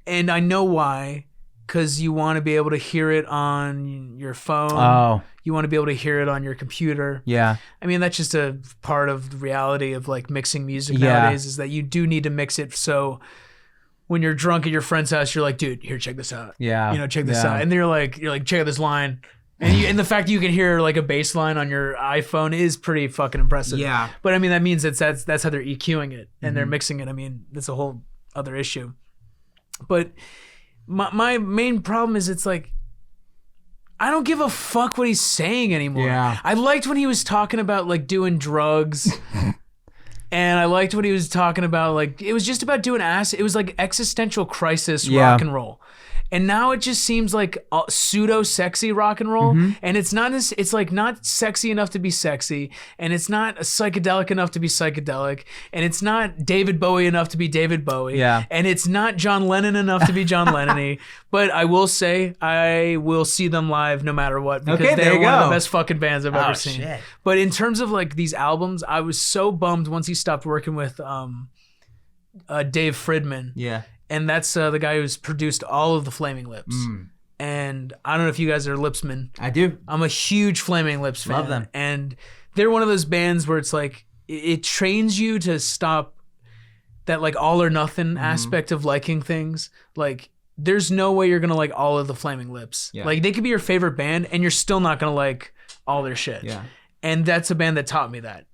and I know why. Because you want to be able to hear it on your phone. Oh. You want to be able to hear it on your computer. Yeah. I mean, that's just a part of the reality of like mixing music nowadays, is that you do need to mix it so when you're drunk at your friend's house, you're like, dude, here, check this out. Yeah. You know, check this out. And then you're like, check out this line. And the fact that you can hear like a bass line on your iPhone is pretty fucking impressive. Yeah. But I mean, that means that's how they're EQing it and they're mixing it. I mean, that's a whole other issue. But my main problem is it's like, I don't give a fuck what he's saying anymore. Yeah. I liked when he was talking about like doing drugs. And I liked what he was talking about. Like, it was just about doing acid. It was like existential crisis rock and roll. And now it just seems like pseudo sexy rock and roll. And it's like not sexy enough to be sexy. And it's not psychedelic enough to be psychedelic. And it's not David Bowie enough to be David Bowie. Yeah. And it's not John Lennon enough to be John Lennon-y. But I will say, I will see them live no matter what. Because they're one of the best fucking bands I've ever seen. Shit. But in terms of like these albums, I was so bummed once he stopped working with Dave Fridman. Yeah. And that's the guy who's produced all of the Flaming Lips. And I don't know if you guys are Lipsmen. I do. I'm a huge Flaming Lips fan. Love them. And they're one of those bands where it's like, it trains you to stop that like all or nothing aspect of liking things. Like, there's no way you're going to like all of the Flaming Lips. Yeah. Like, they could be your favorite band and you're still not going to like all their shit. Yeah. And that's a band that taught me that.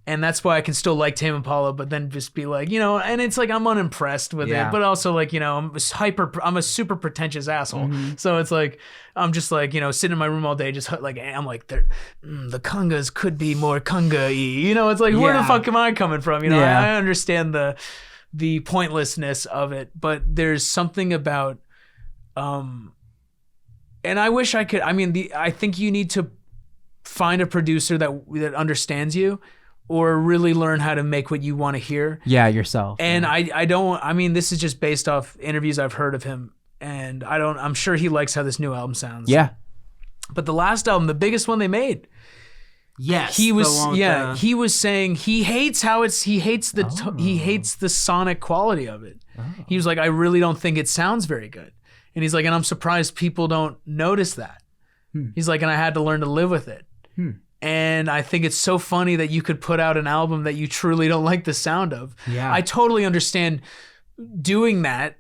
And that's why I can still like Tame Impala, but then just be like, you know, and it's like I'm unimpressed with it, but also like, you know, I'm a super pretentious asshole. So it's like I'm just like, you know, sitting in my room all day, just like I'm like the congas could be more conga-y. You know, it's like where the fuck am I coming from? You know, I understand the pointlessness of it, but there's something about and I wish I could. I mean, I think you need to find a producer that understands you. Or really learn how to make what you want to hear. Yeah, yourself. And I mean, this is just based off interviews I've heard of him. And I'm sure he likes how this new album sounds. Yeah. But the last album, the biggest one they made. Yes. He was saying he hates the sonic quality of it. Oh. He was like, I really don't think it sounds very good. And he's like, and I'm surprised people don't notice that. He's like, and I had to learn to live with it. And I think it's so funny that you could put out an album that you truly don't like the sound of. Yeah. I totally understand doing that,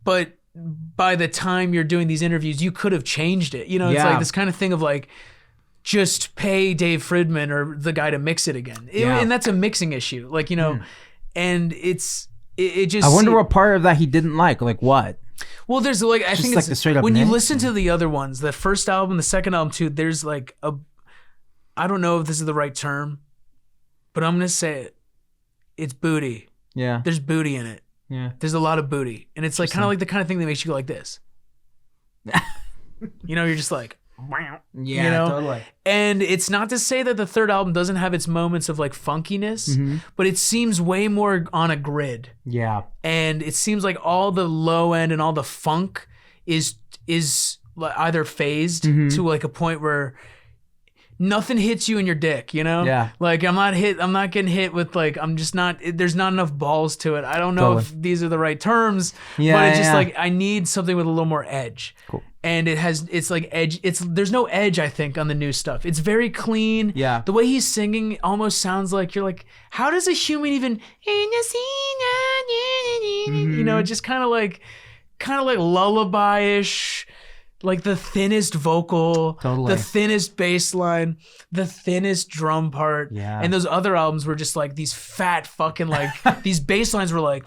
but by the time you're doing these interviews, you could have changed it. You know, it's like this kind of thing of like, just pay Dave Fridman or the guy to mix it again. And that's a mixing issue. Like, you know, and it just... I wonder what part of that he didn't like what? Well, there's like, I think like the straight up when you listen to the other ones, the first album, the second album too, there's like I don't know if this is the right term, but I'm going to say it. It's booty. Yeah. There's booty in it. Yeah. There's a lot of booty. And it's like kind of like the kind of thing that makes you go like this. You know, you're just like, yeah, you know? Totally. And it's not to say that the third album doesn't have its moments of like funkiness, but it seems way more on a grid. Yeah. And it seems like all the low end and all the funk is either phased to like a point where nothing hits you in your dick, you know? Yeah. Like I'm not getting hit with like, there's not enough balls to it. I don't know if these are the right terms, but it's just like, I need something with a little more edge. Cool. And it's like edge. There's no edge, I think, on the new stuff. It's very clean. Yeah. The way he's singing almost sounds like you're like, how does a human even, you know, just kind of like lullaby-ish. Like the thinnest vocal, the thinnest bass line, the thinnest drum part. Yeah. And those other albums were just like these fat fucking like, these bass lines were like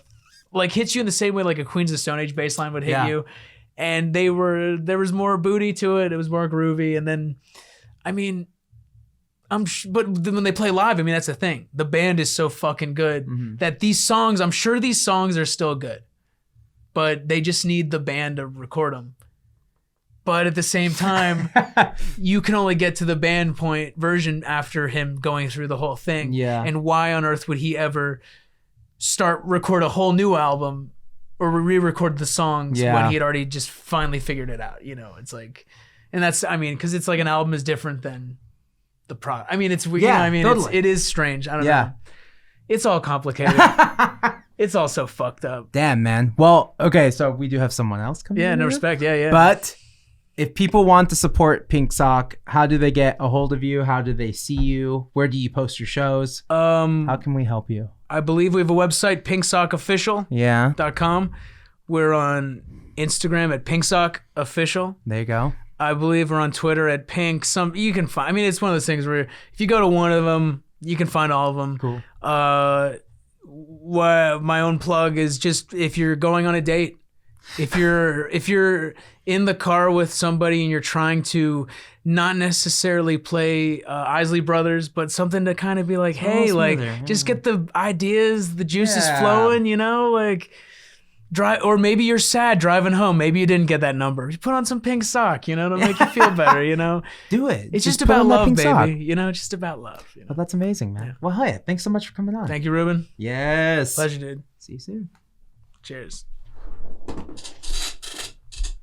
hits you in the same way like a Queens of the Stone Age bass line would hit you. And there was more booty to it. It was more groovy. And then, I mean, but then when they play live, I mean, that's the thing. The band is so fucking good that I'm sure these songs are still good, but they just need the band to record them. But at the same time, you can only get to the band point version after him going through the whole thing. Yeah. And why on earth would he ever record a whole new album or re-record the songs when he had already just finally figured it out? You know, it's like, and that's, I mean, because it's like an album is different than the product. I mean, it's weird. Yeah, you know, I mean, totally. it is strange. I don't know. It's all complicated. It's all so fucked up. Damn, man. Well, okay, so we do have someone else coming in. Yeah, no respect. Yeah. But if people want to support Pink Sock, how do they get a hold of you? How do they see you? Where do you post your shows? How can we help you? I believe we have a website, pinksockofficial.com. We're on Instagram at pinksockofficial. There you go. I believe we're on Twitter at pink. You can find. I mean, it's one of those things where if you go to one of them, you can find all of them. Cool. My own plug is just if you're going on a date. If you're in the car with somebody and you're trying to not necessarily play Isley Brothers, but something to kind of be like, hey, like just get the ideas, the juices flowing, you know, like drive, or maybe you're sad driving home. Maybe you didn't get that number. You put on some Pink Sock, you know, to make you feel better, you know. Do it. It's just about love, baby. Sock. You know, just about love. You know? Well, that's amazing, man. Yeah. Well, hi, thanks so much for coming on. Thank you, Ruben. Yes. Pleasure, dude. See you soon. Cheers.